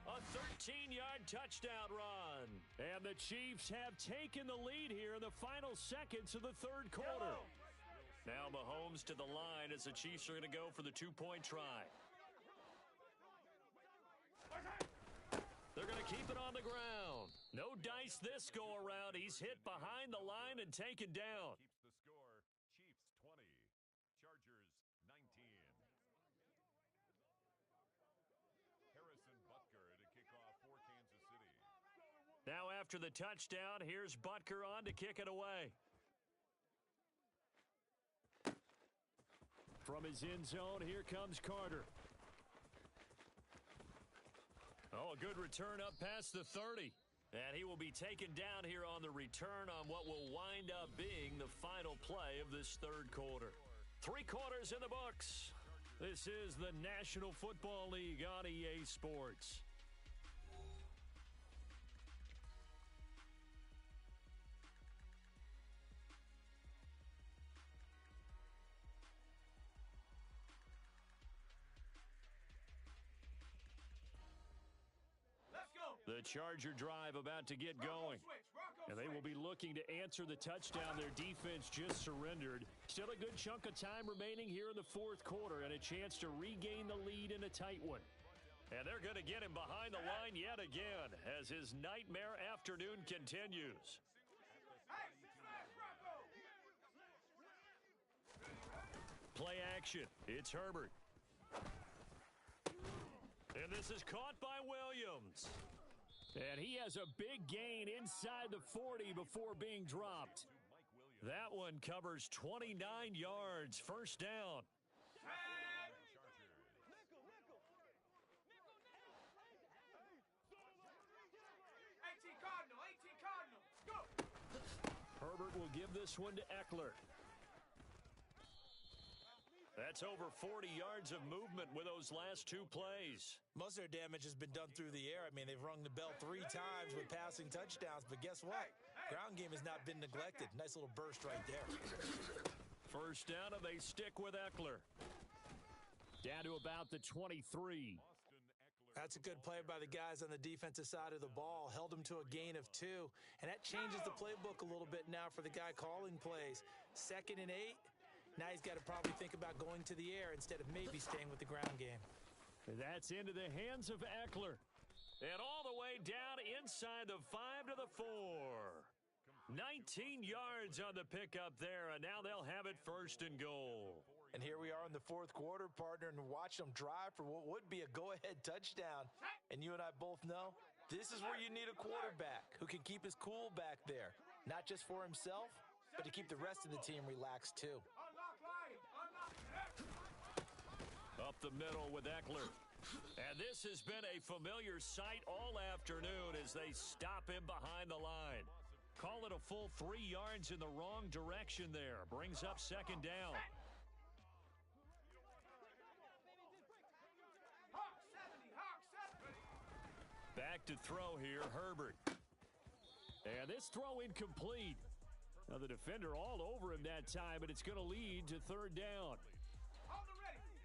A 13-yard touchdown run. And the Chiefs have taken the lead here in the final seconds of the 3rd quarter. Now Mahomes to the line as the Chiefs are going to go for the 2-point try. They're going to keep it on the ground. No dice this go around. He's hit behind the line and taken down. Keeps the score. Chiefs 20, Chargers 19. Harrison Butker to kick off for Kansas City. Now after the touchdown, here's Butker on to kick it away. From his end zone, here comes Carter. Oh, a good return up past the 30. And he will be taken down here on the return on what will wind up being the final play of this 3rd quarter. 3 quarters in the books. This is the National Football League on EA Sports. The Charger drive about to get going. And they will be looking to answer the touchdown their defense just surrendered. Still a good chunk of time remaining here in the 4th quarter and a chance to regain the lead in a tight one. And they're going to get him behind the line yet again as his nightmare afternoon continues. Play action. It's Herbert. And this is caught by Williams. And he has a big gain inside the 40 before being dropped. That one covers 29 yards. First down. 18 Cardinal. Go. Herbert will give this one to Eckler. That's over 40 yards of movement with those last two plays. Most of their damage has been done through the air. I mean, they've rung the bell 3 times with passing touchdowns, but guess what? Ground game has not been neglected. Nice little burst right there. First down, and they stick with Eckler. Down to about the 23. That's a good play by the guys on the defensive side of the ball. Held them to a gain of 2, and that changes the playbook a little bit now for the guy calling plays. 2nd and 8. Now he's got to probably think about going to the air instead of maybe staying with the ground game. That's into the hands of Eckler. And all the way down inside the 5 to the 4. 19 yards on the pickup there, and now they'll have it first and goal. And here we are in the 4th quarter, partner, and watch them drive for what would be a go-ahead touchdown. And you and I both know this is where you need a quarterback who can keep his cool back there, not just for himself, but to keep the rest of the team relaxed too. Up the middle with Eckler. And this has been a familiar sight all afternoon as they stop him behind the line. Call it a full 3 yards in the wrong direction there. Brings up 2nd down. Back to throw here, Herbert. And this throw incomplete. Now the defender all over him that time, but it's going to lead to 3rd down.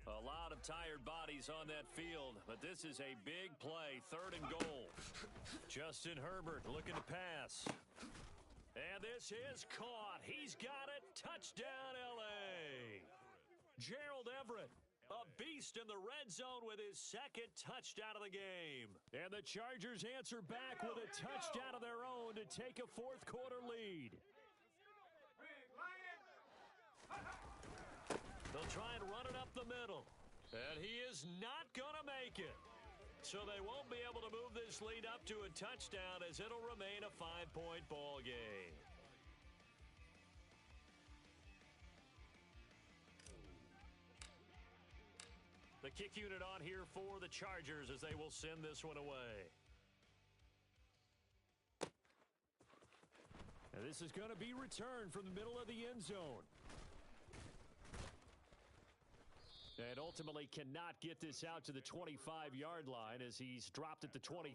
A lot of tired bodies on that field, but this is a big play, 3rd and goal. Justin Herbert looking to pass. And this is caught. He's got it. Touchdown, L.A. Gerald Everett, a beast in the red zone with his 2nd touchdown of the game. And the Chargers answer back with a touchdown of their own to take a 4th quarter lead. They'll try and run it up the middle. And he is not going to make it. So they won't be able to move this lead up to a touchdown as it'll remain a 5-point ball game. The kick unit on here for the Chargers as they will send this one away. And this is going to be returned from the middle of the end zone. And ultimately cannot get this out to the 25-yard line as he's dropped at the 23.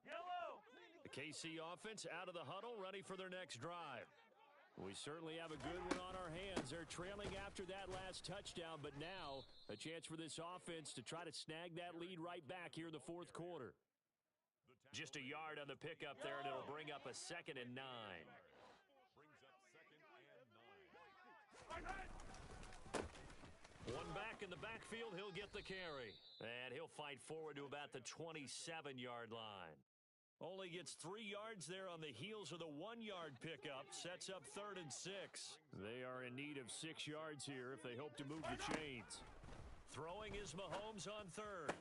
Yellow! The KC offense out of the huddle, ready for their next drive. We certainly have a good one on our hands. They're trailing after that last touchdown, but now a chance for this offense to try to snag that lead right back here in the 4th quarter. Just a yard on the pickup there, and it'll bring up a 2nd and 9. One back in the backfield, he'll get the carry. And he'll fight forward to about the 27-yard line. Only gets 3 yards there on the heels of the 1-yard pickup. Sets up 3rd and 6. They are in need of 6 yards here if they hope to move the chains. Throwing is Mahomes on 3rd.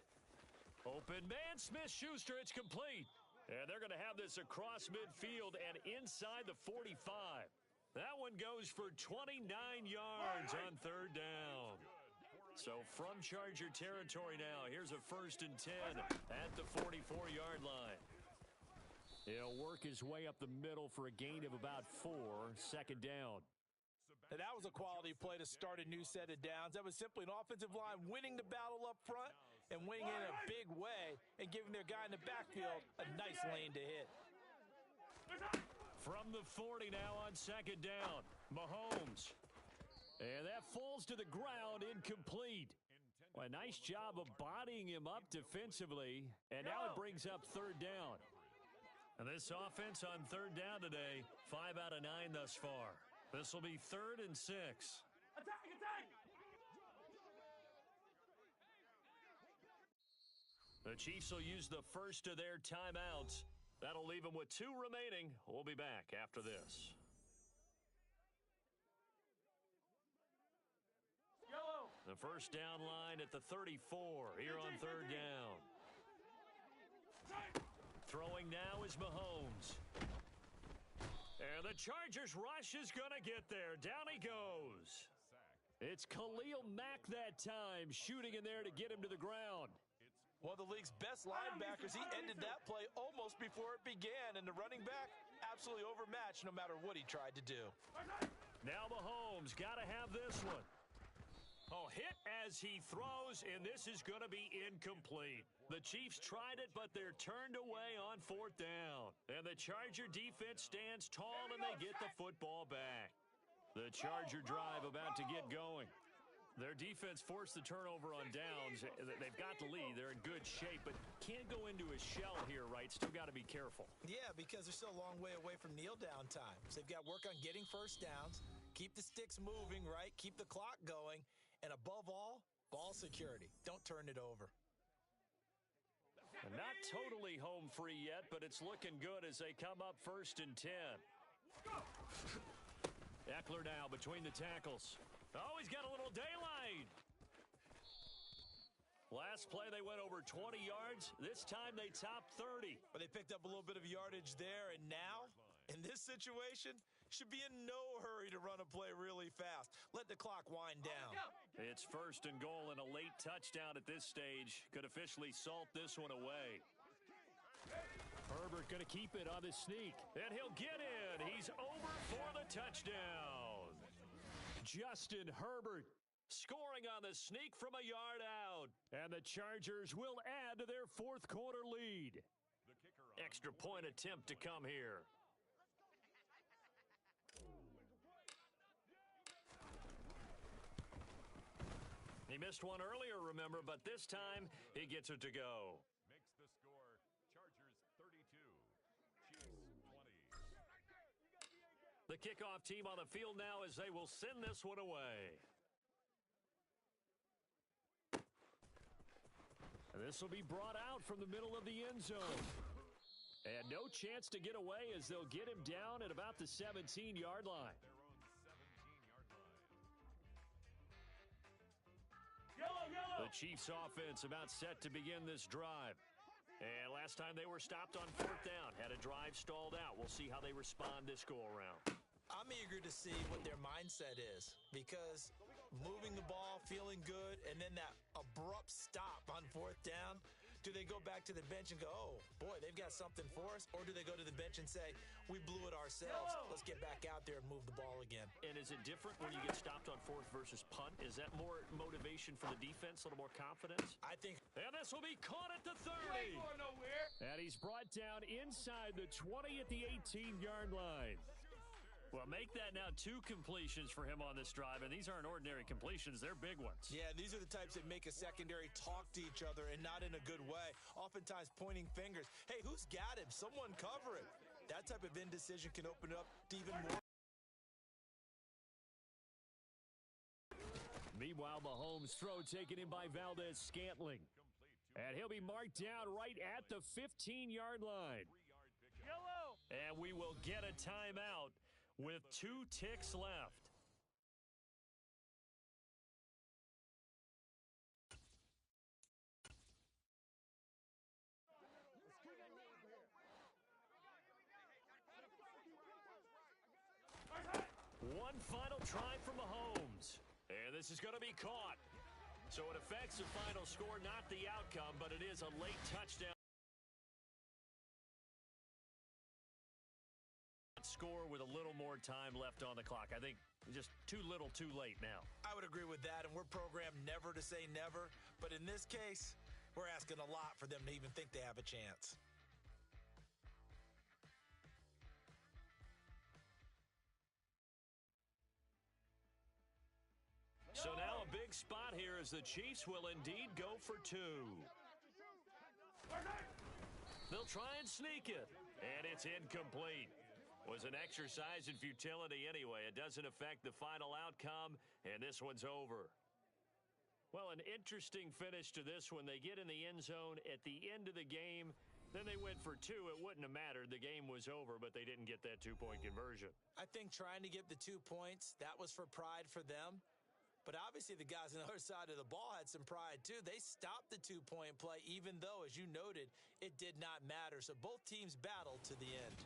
Open man, Smith-Schuster, it's complete. And they're going to have this across midfield and inside the 45. That one goes for 29 yards on 3rd down. So from Charger territory now, here's a 1st and 10 at the 44-yard line. He'll work his way up the middle for a gain of about 4, 2nd down. Now, that was a quality play to start a new set of downs. That was simply an offensive line winning the battle up front and winning in a big way and giving their guy in the backfield a nice lane to hit. From the 40 now on 2nd down, Mahomes. And that falls to the ground, incomplete. Well, a nice job of bodying him up defensively, and now it brings up 3rd down. And this offense on 3rd down today, 5 out of 9 thus far. This will be 3rd and 6. Attack! The Chiefs will use the first of their timeouts. That'll leave them with 2 remaining. We'll be back after this. The first down line at the 34 here on third down. Throwing now is Mahomes. And the Chargers rush is going to get there. Down he goes. It's Khalil Mack that time, shooting in there to get him to the ground. One of the league's best linebackers. He ended that play almost before it began. And the running back, absolutely overmatched no matter what he tried to do. Now Mahomes got to have this one. Oh, hit as he throws, and this is going to be incomplete. The Chiefs tried it, but they're turned away on fourth down. And the Charger defense stands tall, and they get the football back. The Charger drive about to get going. Their defense forced the turnover on downs. They've got the lead. They're in good shape, but can't go into a shell here, right? Still got to be careful. Yeah, because they're still a long way away from kneel down time. So they've got work on getting first downs, keep the sticks moving, right? Keep the clock going. And above all, ball security. Don't turn it over. Not totally home free yet, but it's looking good as they come up 1st and 10. Eckler now between the tackles. Oh, he's got a little daylight. Last play, they went over 20 yards. This time, they topped 30. But they picked up a little bit of yardage there, and now, in this situation, should be in no hurry to run a play really fast. Let the clock wind down. It's 1st and goal and a late touchdown at this stage. Could officially salt this one away. Herbert going to keep it on the sneak. And he'll get in. He's over for the touchdown. Justin Herbert scoring on the sneak from a yard out. And the Chargers will add to their fourth quarter lead. Extra point attempt to come here. He missed one earlier, remember, but this time he gets it to go. Makes the score Chargers 32, Chiefs 20. The kickoff team on the field now as they will send this one away. And this will be brought out from the middle of the end zone. And no chance to get away as they'll get him down at about the 17-yard line. The Chiefs offense about set to begin this drive. And last time they were stopped on fourth down, had a drive stalled out. We'll see how they respond this go-around. I'm eager to see what their mindset is, because moving the ball, feeling good, and then that abrupt stop on fourth down, do they go back to the bench and go, oh, boy, they've got something for us? Or do they go to the bench and say, we blew it ourselves. Let's get back out there and move the ball again. And is it different when you get stopped on fourth versus punt? Is that more motivation for the defense, a little more confidence? I think. And this will be caught at the 30. You ain't going nowhere. And he's brought down inside the 20 at the 18-yard line. Well, make that now 2 completions for him on this drive, and these aren't ordinary completions. They're big ones. Yeah, these are the types that make a secondary talk to each other, and not in a good way. Oftentimes pointing fingers. Hey, who's got him? Someone cover it. That type of indecision can open up to even more. Meanwhile, Mahomes' throw taken in by Valdez-Scantling. And he'll be marked down right at the 15-yard line. Yellow. And we will get a timeout with 2 ticks left. One final try from Mahomes. And this is going to be caught. So it affects the final score, not the outcome, but it is a late touchdown. Score with a little more time left on the clock. I think just too little, too late now. I would agree with that, and we're programmed never to say never. But in this case, we're asking a lot for them to even think they have a chance. So now a big spot here as the Chiefs will indeed go for 2. They'll try and sneak it, and it's incomplete. Was an exercise in futility anyway. It doesn't affect the final outcome, and this one's over. Well, an interesting finish to this one. They get in the end zone at the end of the game. Then they went for 2. It wouldn't have mattered. The game was over, but they didn't get that 2-point conversion. I think trying to get the 2 points, that was for pride for them. But obviously, Obviously, the guys on the other side of the ball had some pride, too. They stopped the two-point play, even though, as you noted, it did not matter. So both teams battled to the end.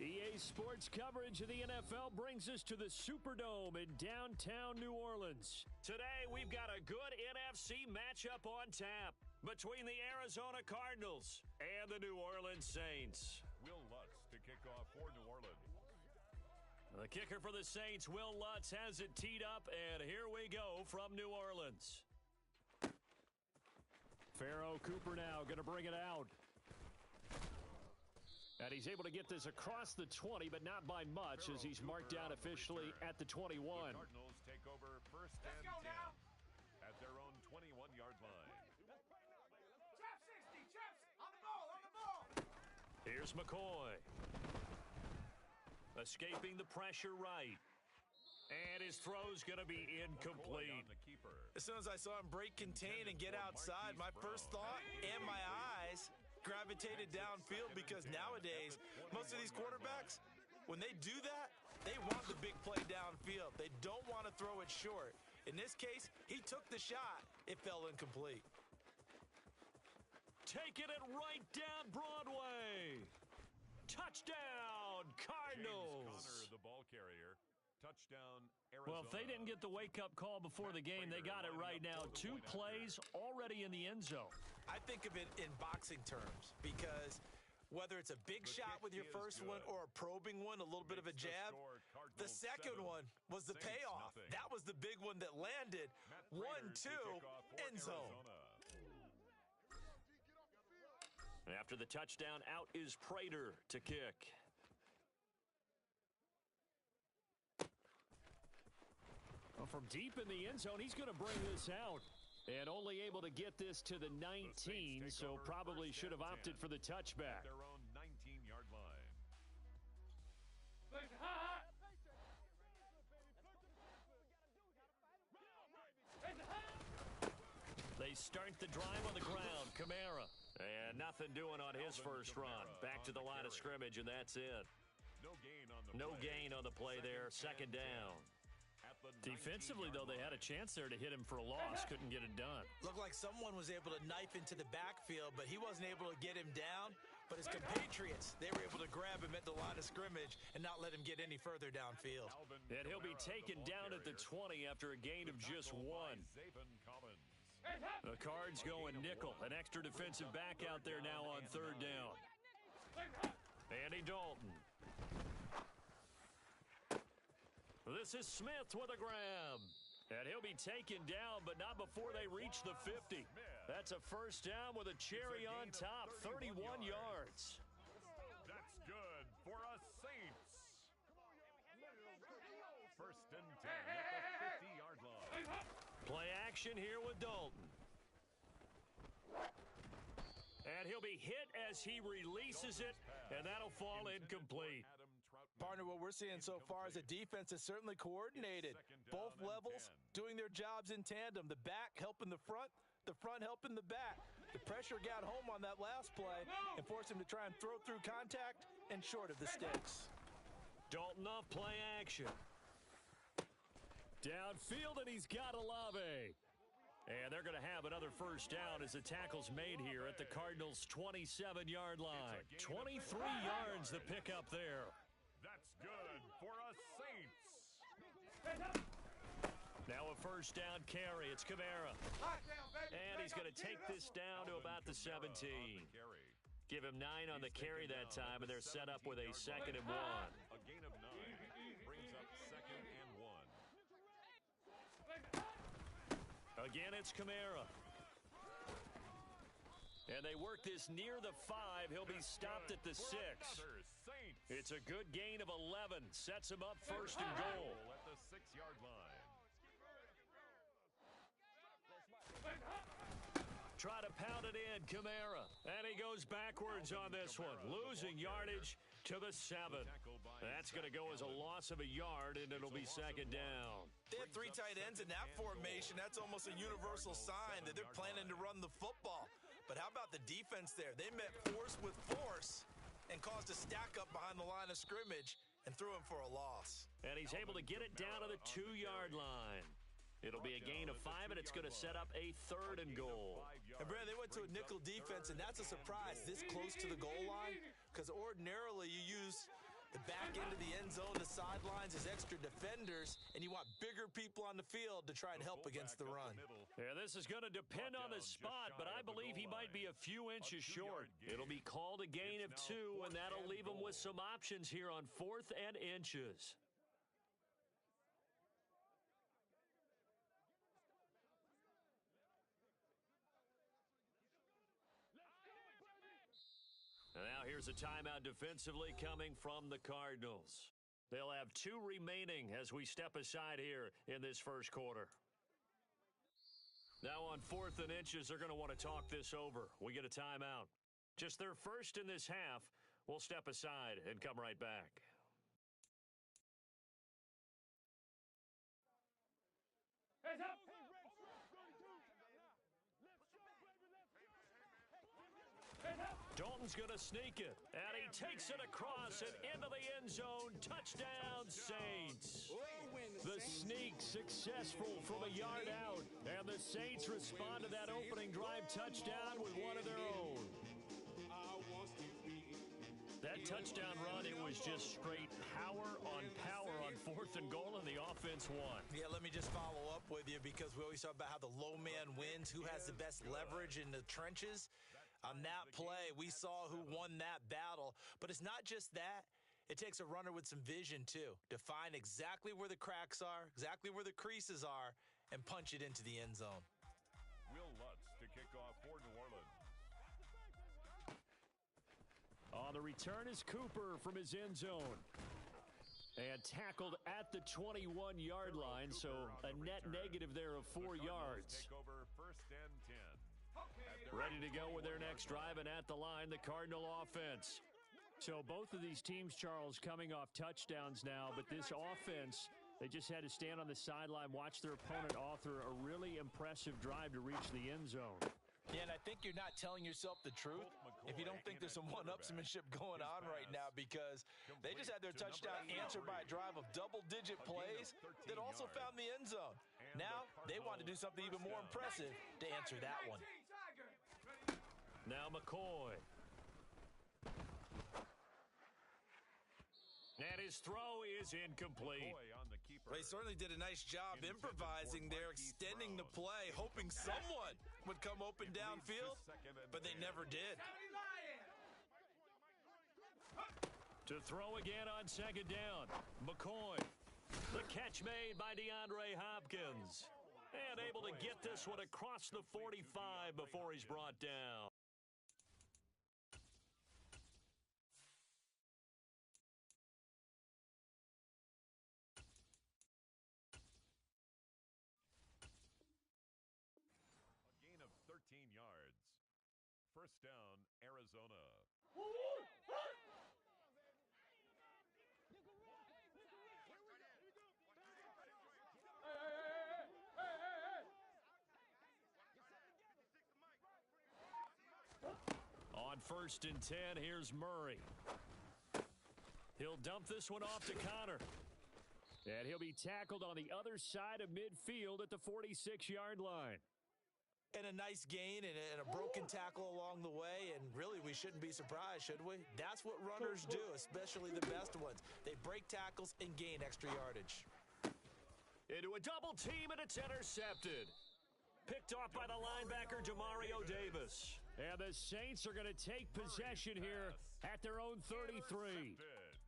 EA Sports coverage of the NFL brings us to the Superdome in downtown New Orleans. Today, we've got a good NFC matchup on tap between the Arizona Cardinals and the New Orleans Saints. Will Lutz to kick off for New Orleans. The kicker for the Saints, Will Lutz, has it teed up, and here we go from New Orleans. Pharoh Cooper now going to bring it out. And he's able to get this across the 20, but not by much, as he's marked down officially at the 21. The Cardinals take over first and 10 at their own 21-yard line. Trap 60, traps on the ball. Here's McCoy. Escaping the pressure right. And his throw's going to be incomplete. As soon as I saw him break contain and get outside, my first thought and my eyes gravitated downfield, because nowadays, most of these quarterbacks, when they do that, they want the big play downfield. They don't want to throw it short. In this case, he took the shot. It fell incomplete. Taking it right down Broadway. Touchdown, Cardinals. James Conner, the ball carrier. Touchdown, Arizona. Well, if they didn't get the wake-up call before the game, they got it right now. 2 plays already in the end zone. I think of it in boxing terms, because whether it's a big shot with your first one or a probing one, a little bit of a jab, the second one was the payoff. That was the big one that landed. 1-2, end zone. After the touchdown, out is Prater to kick. Well, from deep in the end zone, he's going to bring this out. And only able to get this to the 19, so probably should have opted for the touchback. Their own 19-yard line. They start the drive on the ground. Kamara. And nothing doing on his first run. Back to the line of scrimmage, and that's it. No gain on the play there. Second down. Defensively, though, they had a chance there to hit him for a loss. Couldn't get it done. Looked like someone was able to knife into the backfield, but he wasn't able to get him down. But his compatriots, they were able to grab him at the line of scrimmage and not let him get any further downfield. And he'll be taken down at the 20 after a gain of just 1. The Cards going nickel. An extra defensive back out there now on third down. Andy Dalton. This is Smith with a grab. And he'll be taken down, but not before they reach the 50. That's a first down with a cherry on top, 31 yards. That's good for us Saints. First and 10 at the 50-yard line. Play action here with Dalton. And he'll be hit as he releases it, and that'll fall incomplete. Partner, what we're seeing so far is the defense is certainly coordinated. Both levels doing their jobs in tandem. The back helping the front helping the back. The pressure got home on that last play and forced him to try and throw through contact and short of the sticks. Dalton off play action. Downfield, and he's got Olave. And they're going to have another first down as the tackle's made here at the Cardinals' 27-yard line. 23 yards the pickup there. That's good for us Saints. Now a first down carry. It's Kamara. And he's going to take this down to about the 17. Give him 9 on the carry that time, and they're set up with a 2nd and 1. A gain of 9 brings up 2nd and 1. Again, it's Kamara. And they work this near the 5. He'll be stopped at the 6. It's a good gain of 11. Sets him up first and goal. At the 6-yard line. Try to pound it in, Kamara. And he goes backwards on this one. Losing yardage to the 7. That's going to go as a loss of a yard, and it'll be 2nd down. They had 3 tight ends in that formation. That's almost a universal sign that they're planning to run the football. But how about the defense there? They met force with force and caused a stack up behind the line of scrimmage and threw him for a loss. And he's able to get it down to the 2-yard line. It'll be a gain of 5, and it's going to set up a 3rd and goal. And, Brad, they went to a nickel defense, and that's a surprise this close to the goal line, because ordinarily you use the back end of the end zone, the sidelines as extra defenders, and you want bigger people on the field to try and help against the run. Yeah, this is going to depend on the spot, but I believe he might be a few inches short. It'll be called a gain of 2, and that'll leave him with some options here on 4th and inches. And now here's a timeout defensively coming from the Cardinals. They'll have 2 remaining as we step aside here in this first quarter. Now on 4th and inches, they're going to want to talk this over. We get a timeout. Just their first in this half. We'll step aside and come right back. Hands up! Dalton's going to sneak it, and he takes it across and into the end zone. Touchdown, Saints. The sneak successful from a yard out, and the Saints respond to that opening drive touchdown with one of their own. That touchdown run, it was just straight power on 4th and goal, and the offense won. Yeah, let me just follow up with you, because we always talk about how the low man wins, who has the best leverage in the trenches. On that play, we saw who won that battle. But it's not just that. It takes a runner with some vision, too, to find exactly where the cracks are, exactly where the creases are, and punch it into the end zone. Will Lutz to kick off for New Orleans. On the return is Cooper from his end zone. And tackled at the 21-yard line, so a net negative there of 4 yards. Take over 1st and 10. Ready to go with their next drive, and at the line, the Cardinal offense. So both of these teams, Charles, coming off touchdowns now, but this offense, they just had to stand on the sideline, watch their opponent author a really impressive drive to reach the end zone. Yeah, and I think you're not telling yourself the truth if you don't think there's some one-upsmanship going on right now, because they just had their touchdown answered by a drive of double-digit plays that also found the end zone. Now they want to do something even more impressive to answer that one. Now McCoy. And his throw is incomplete. Well, he certainly did a nice job improvising there, extending the play, hoping someone would come open downfield, but they never did. To throw again on second down, McCoy. The catch made by DeAndre Hopkins. And able to get this one across the 45 before he's brought down. First down, Arizona. On 1st and 10, here's Murray. He'll dump this one off to Connor. And he'll be tackled on the other side of midfield at the 46-yard line. And a nice gain and a broken tackle along the way, and really we shouldn't be surprised, should we? That's what runners do, especially the best ones. They break tackles and gain extra yardage. Into a double team, and it's intercepted. Picked off by the linebacker, Demario Davis. And the Saints are going to take possession here at their own 33.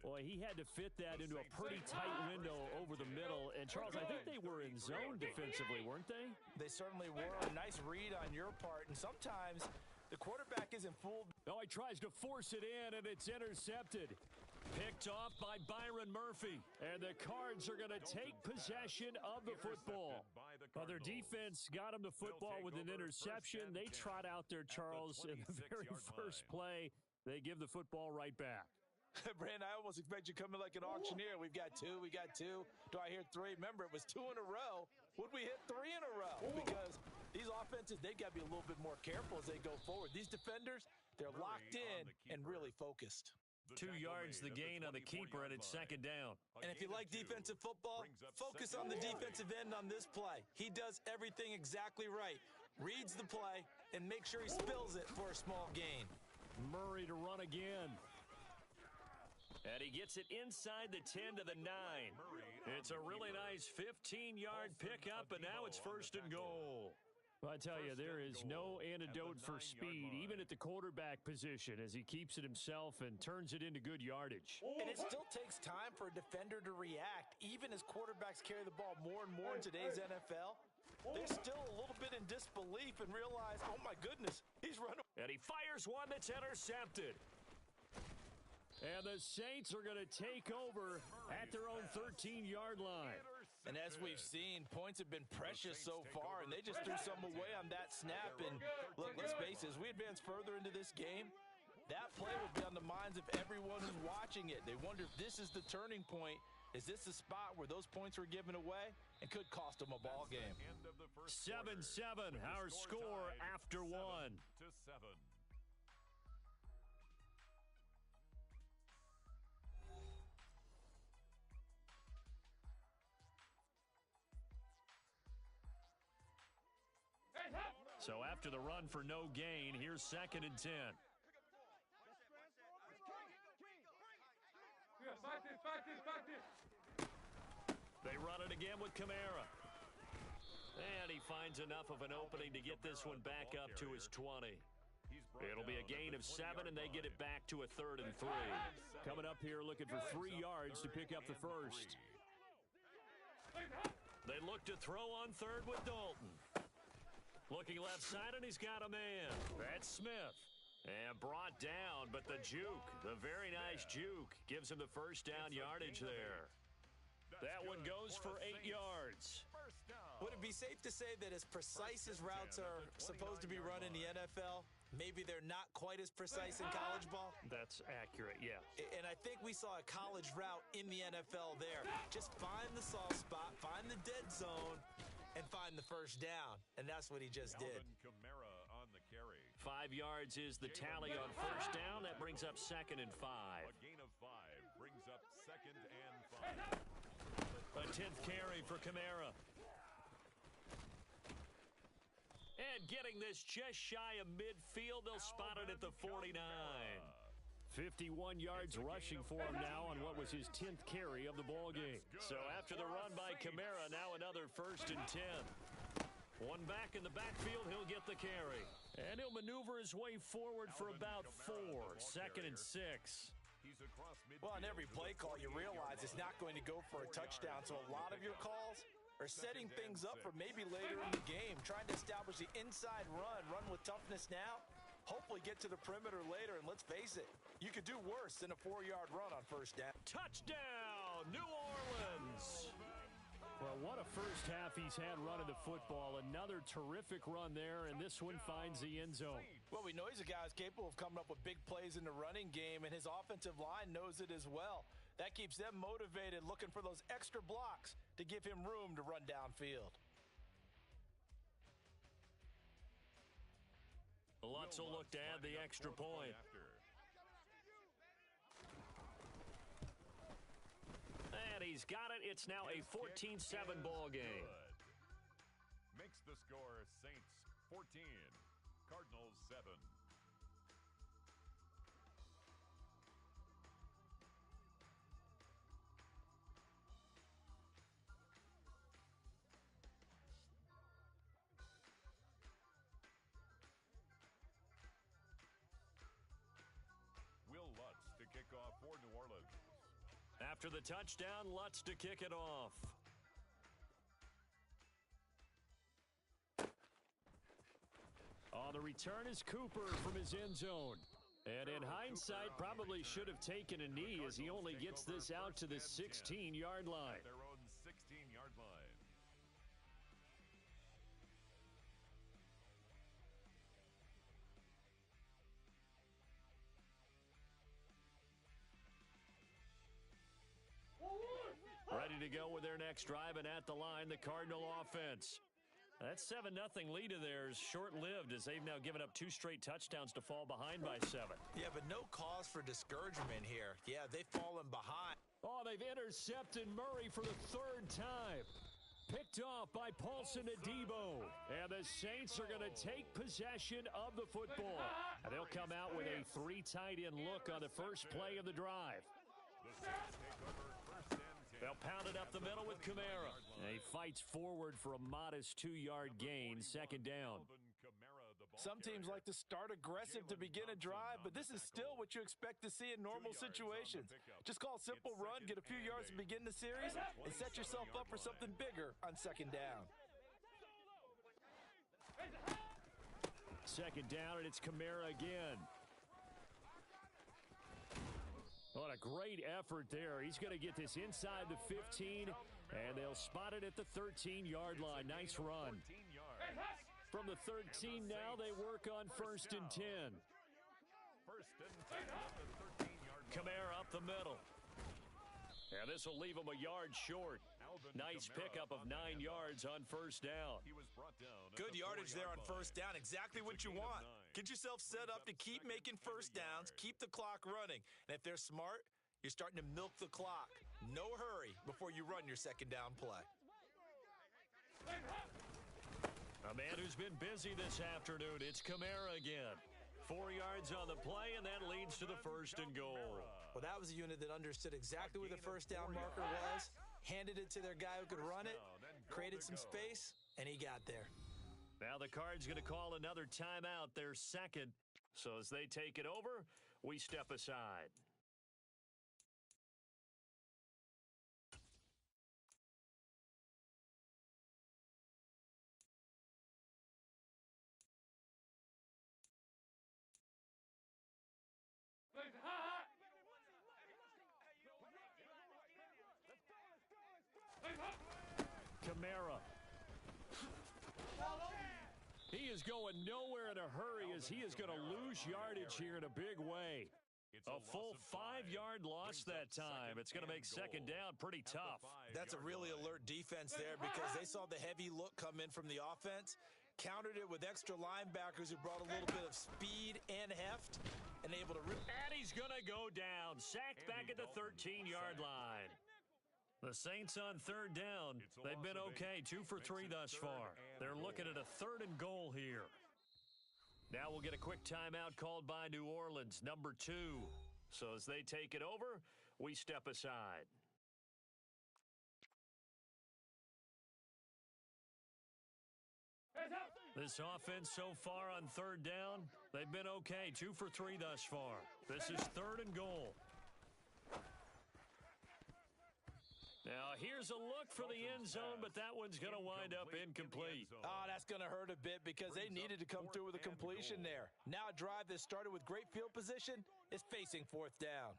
Boy, he had to fit that into a pretty tight window over the middle. And, Charles, I think they were in zone defensively, weren't they? They certainly were. A nice read on your part. And sometimes the quarterback isn't fooled. Oh, he tries to force it in, and it's intercepted. Picked off by Byron Murphy. And the Cards are going to take possession of the football. Well, their defense got them the football with an interception. They trot out there, Charles, in the very first play. They give the football right back. Brandon, I almost expect you coming like an auctioneer. We've got two. Do I hear three? Remember, it was 2 in a row. Would we hit 3 in a row? Because these offenses, they've got to be a little bit more careful as they go forward. These defenders, they're locked in and really focused. 2 yards the gain on the keeper, and it's second down. And if you like defensive football, focus on the defensive end on this play. He does everything exactly right. Reads the play and make sure he spills it for a small gain. Murray to run again. And he gets it inside the 10 to the 9. It's a really nice 15-yard pickup, and now it's 1st and goal. Well, I tell you, there is no antidote for speed, even at the quarterback position, as he keeps it himself and turns it into good yardage. And it still takes time for a defender to react, even as quarterbacks carry the ball more and more in today's NFL. They're still a little bit in disbelief and realize, oh, my goodness, he's running. And he fires one that's intercepted. And the Saints are going to take over at their own 13-yard line. And as we've seen, points have been precious so far, and they just threw some away on that snap. And look, let's face it, as we advance further into this game, that play will be on the minds of everyone who's watching it. They wonder if this is the turning point. Is this the spot where those points were given away and could cost them a ball game? 7-7, our score after 1. 7-7. So after the run for no gain, here's 2nd and 10. They run it again with Kamara. And he finds enough of an opening to get this one back up to his 20. It'll be a gain of 7, and they get it back to a 3rd and 3. Coming up here looking for 3 yards to pick up the first. They look to throw on 3rd with Dalton. Looking left side, and he's got a man. That's Smith. And brought down, but the juke, the very nice juke, gives him the first down yardage there. That one goes for 8 yards. Would it be safe to say that as precise as routes are supposed to be run in the NFL, maybe they're not quite as precise in college ball? That's accurate, yeah. And I think we saw a college route in the NFL there. Just find the soft spot, find the dead zone, and find the first down. And that's what he just did. Kamara on the carry. 5 yards is the tally on first down. That brings up 2nd and 5. A gain of 5 brings up 2nd and 5. A 10th carry for Kamara. And getting this just shy of midfield, they'll spot it at the 49. 51 yards rushing for him now on what was his 10th carry of the ball game. So after the run by Kamara, now another 1st and 10. One back in the backfield, he'll get the carry. And he'll maneuver his way forward for about 4. 2nd and 6. Well, on every play call, you realize it's not going to go for a touchdown, so a lot of your calls are setting things up for maybe later in the game, trying to establish the inside run with toughness now, hopefully get to the perimeter later, and let's face it, you could do worse than a 4-yard run on first down. Touchdown, New Orleans! Well, what a first half he's had running the football. Another terrific run there, and this one finds the end zone. Well, we know he's a guy who's capable of coming up with big plays in the running game, and his offensive line knows it as well. That keeps them motivated, looking for those extra blocks to give him room to run downfield. Lutz will look to add the extra point. And he's got it. It's now a 14-7 ball game. Makes the score Saints 14, Cardinals 7. Will Lutz to kick off for New Orleans. After the touchdown, Lutz to kick it off. The return is Cooper from his end zone. And in hindsight, probably should have taken a knee as he only gets this out to the 16-yard line. Their own 16-yard line. Ready to go with their next drive, and at the line, the Cardinal offense. That 7-0 lead of theirs short-lived as they've now given up 2 straight touchdowns to fall behind by 7. Yeah, but no cause for discouragement here. Yeah, they've fallen behind. Oh, they've intercepted Murray for the 3rd time. Picked off by Paulson Adebo. And the Saints are going to take possession of the football. And they'll come out with a 3 tight end look on the first play of the drive. The Saints take over 1st and 10. They'll pound it up the middle with Kamara. And he fights forward for a modest 2-yard gain, 2nd down. Some teams like to start aggressive to begin a drive, but this is still what you expect to see in normal situations. Just call a simple run, get a few yards to begin the series, and set yourself up for something bigger on 2nd down. 2nd down, and it's Kamara again. What a great effort there. He's going to get this inside the 15, and they'll spot it at the 13-yard line. Nice run. From the 13 now, they work on 1st and 10. 1st and 10 at the 13-yard line. Kamara up the middle. And this will leave him a yard short. Nice pickup of 9 yards on 1st down. He was brought down. Good yardage there on 1st down. Exactly what you want. Get yourself set up to keep making 1st downs, keep the clock running. And if they're smart, you're starting to milk the clock. No hurry before you run your 2nd down play. A man who's been busy this afternoon, it's Kamara again. 4 yards on the play, and that leads to the 1st and goal. Well, that was a unit that understood exactly where the 1st down marker was, handed it to their guy who could run it, created some space, and he got there. Now the Cards going to call another timeout, their 2nd. So as they take it over, we step aside. Kamara. He is going nowhere in a hurry as he is going to lose yardage here in a big way. A full 5-yard loss that time. It's going to make 2nd down pretty tough. That's a really alert defense there because they saw the heavy look come in from the offense. countered it with extra linebackers who brought a little bit of speed and heft and able to rip. And he's going to go down. Sacked back at the 13-yard line. The Saints on third down. They've been okay, 2 for 3 thus far. They're looking at a 3rd and goal here. Now we'll get a quick timeout called by New Orleans, number 2. So as they take it over, we step aside. This offense so far on third down, they've been okay, 2 for 3 thus far. This is 3rd and goal. Now, here's a look for the end zone, but that one's going to wind up incomplete. Oh, that's going to hurt a bit because they needed to come through with a completion there. Now a drive that started with great field position is facing 4th down.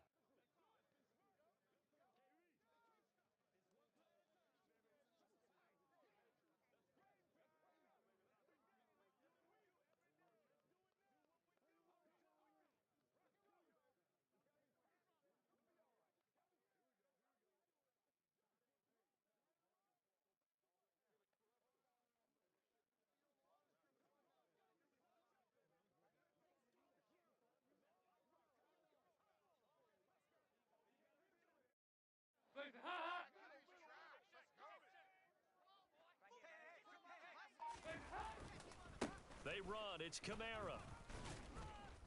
They run. It's Kamara.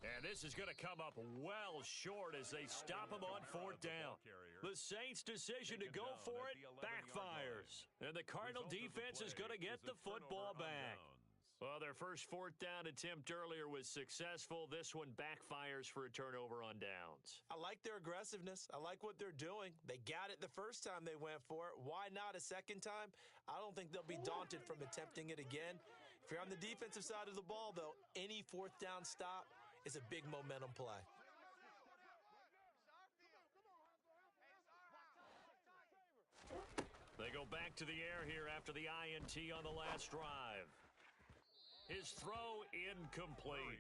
And this is going to come up well short as they stop him on 4th down. The Saints' decision to go for it backfires. And the Cardinal defense is going to get the football back. Well, their first 4th down attempt earlier was successful. This one backfires for a turnover on downs. I like their aggressiveness. I like what they're doing. They got it the first time they went for it. Why not a second time? I don't think they'll be daunted from attempting it again. If you're on the defensive side of the ball, though, any 4th down stop is a big momentum play. They go back to the air here after the INT on the last drive. His throw incomplete.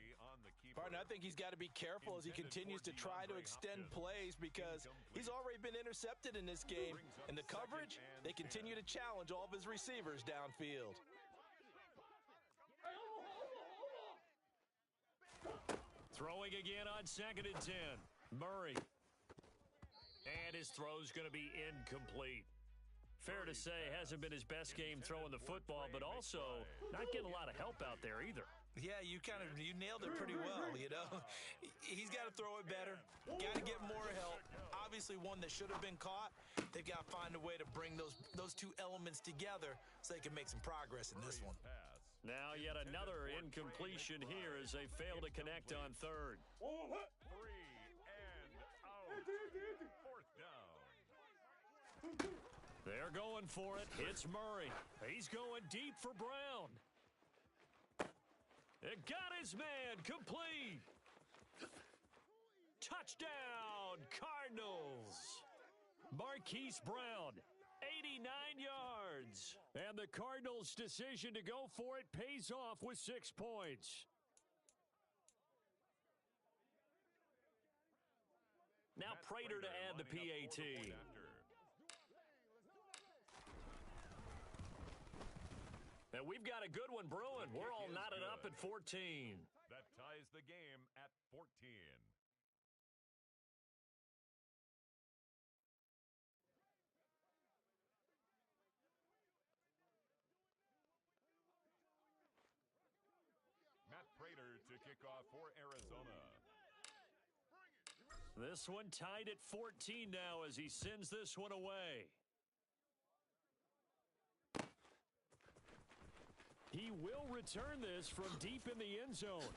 Partner, I think he's got to be careful as he continues to try to extend plays because he's already been intercepted in this game. And the coverage, they continue to challenge all of his receivers downfield. Throwing again on 2nd and 10. Murray. And his throw's going to be incomplete. Fair to say, hasn't been his best game throwing the football, but also not getting a lot of help out there either. Yeah, you nailed it pretty well, you know. He's got to throw it better. Got to get more help. Obviously one that should have been caught. They've got to find a way to bring those 2 elements together so they can make some progress in this one. Now yet another incompletion here as they fail to connect on 3rd. 3 and out. 4th down. They're going for it. It's Murray. He's going deep for Brown. It got his man. Complete. Touchdown, Cardinals. Marquise Brown, 89 yards. And the Cardinals' decision to go for it pays off with 6 points. Now Prater to add the PAT. And we've got a good one brewing. We're all knotted up at 14. That ties the game at 14. Matt Prater to kick off for Arizona. This one tied at 14 now as he sends this one away. He will return this from deep in the end zone.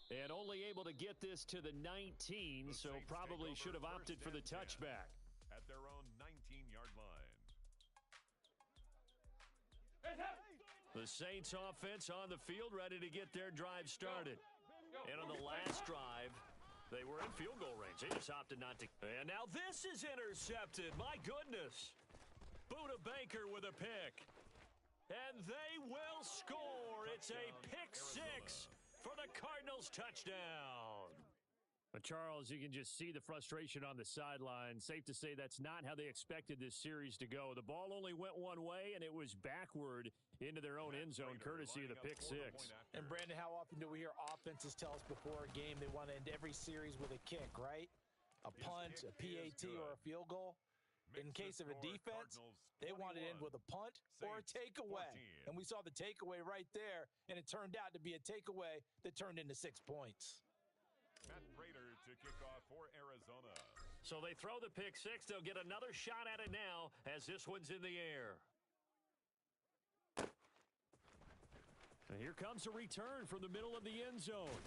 And only able to get this to the 19, so probably should have opted for the touchback. At their own 19-yard line. The Saints offense on the field ready to get their drive started. And on the last drive, they were in field goal range. They just opted not to. And now this is intercepted. My goodness. Buda Baker with a pick. And they will score. It's a pick 6 for the Cardinals touchdown. But Charles, you can just see the frustration on the sideline. Safe to say that's not how they expected this series to go. The ball only went one way, and it was backward into their own end zone, courtesy of the pick six. And, Brandon, how often do we hear offenses tell us before a game they want to end every series with a kick, right? A punt, a PAT, or a field goal. In case of a defense, they want to end with a punt or a takeaway. And we saw the takeaway right there, and it turned out to be a takeaway that turned into 6 points. Matt Prater to kick off for Arizona. So they throw the pick six. They'll get another shot at it now as this one's in the air. And here comes a return from the middle of the end zone.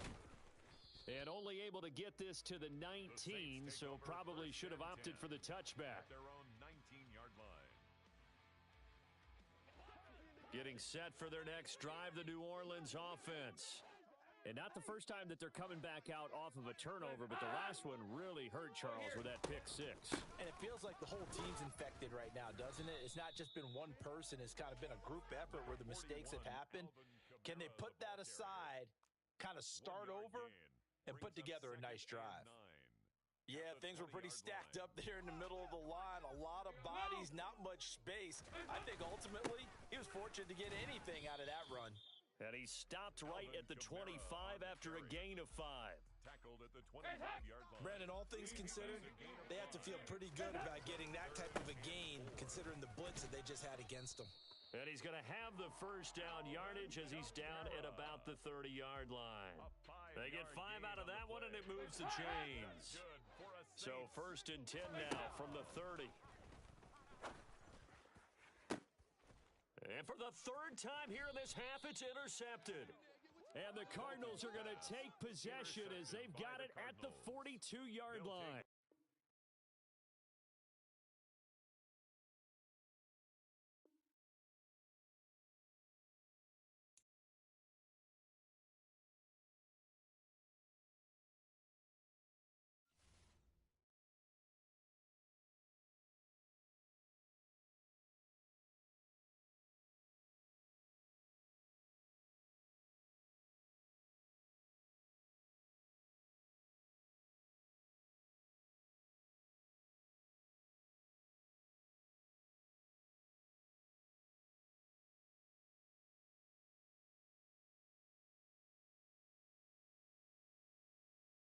And only able to get this to the 19, so probably should have opted for the touchback. At their own 19-yard line. Getting set for their next drive, the New Orleans offense. And not the first time that they're coming back out off of a turnover, but the last one really hurt Charles with that pick six. And it feels like the whole team's infected right now, doesn't it? It's not just been one person. It's kind of been a group effort where the mistakes have happened. Can they put that aside, kind of start over, and put together a nice drive? Yeah, things were pretty stacked up there in the middle of the line. A lot of bodies, not much space. I think ultimately he was fortunate to get anything out of that run. And he stopped right at the 25 after a gain of 5. Tackled at the 25-yard line. Brandon, all things considered, they have to feel pretty good about getting that type of a gain considering the blitz that they just had against them. And he's going to have the first down yardage as he's down at about the 30-yard line. They get 5 out of that one, and it moves the chains. So first and 10 now from the 30. And for the third time here in this half, it's intercepted. And the Cardinals are going to take possession as they've got it at the 42-yard line.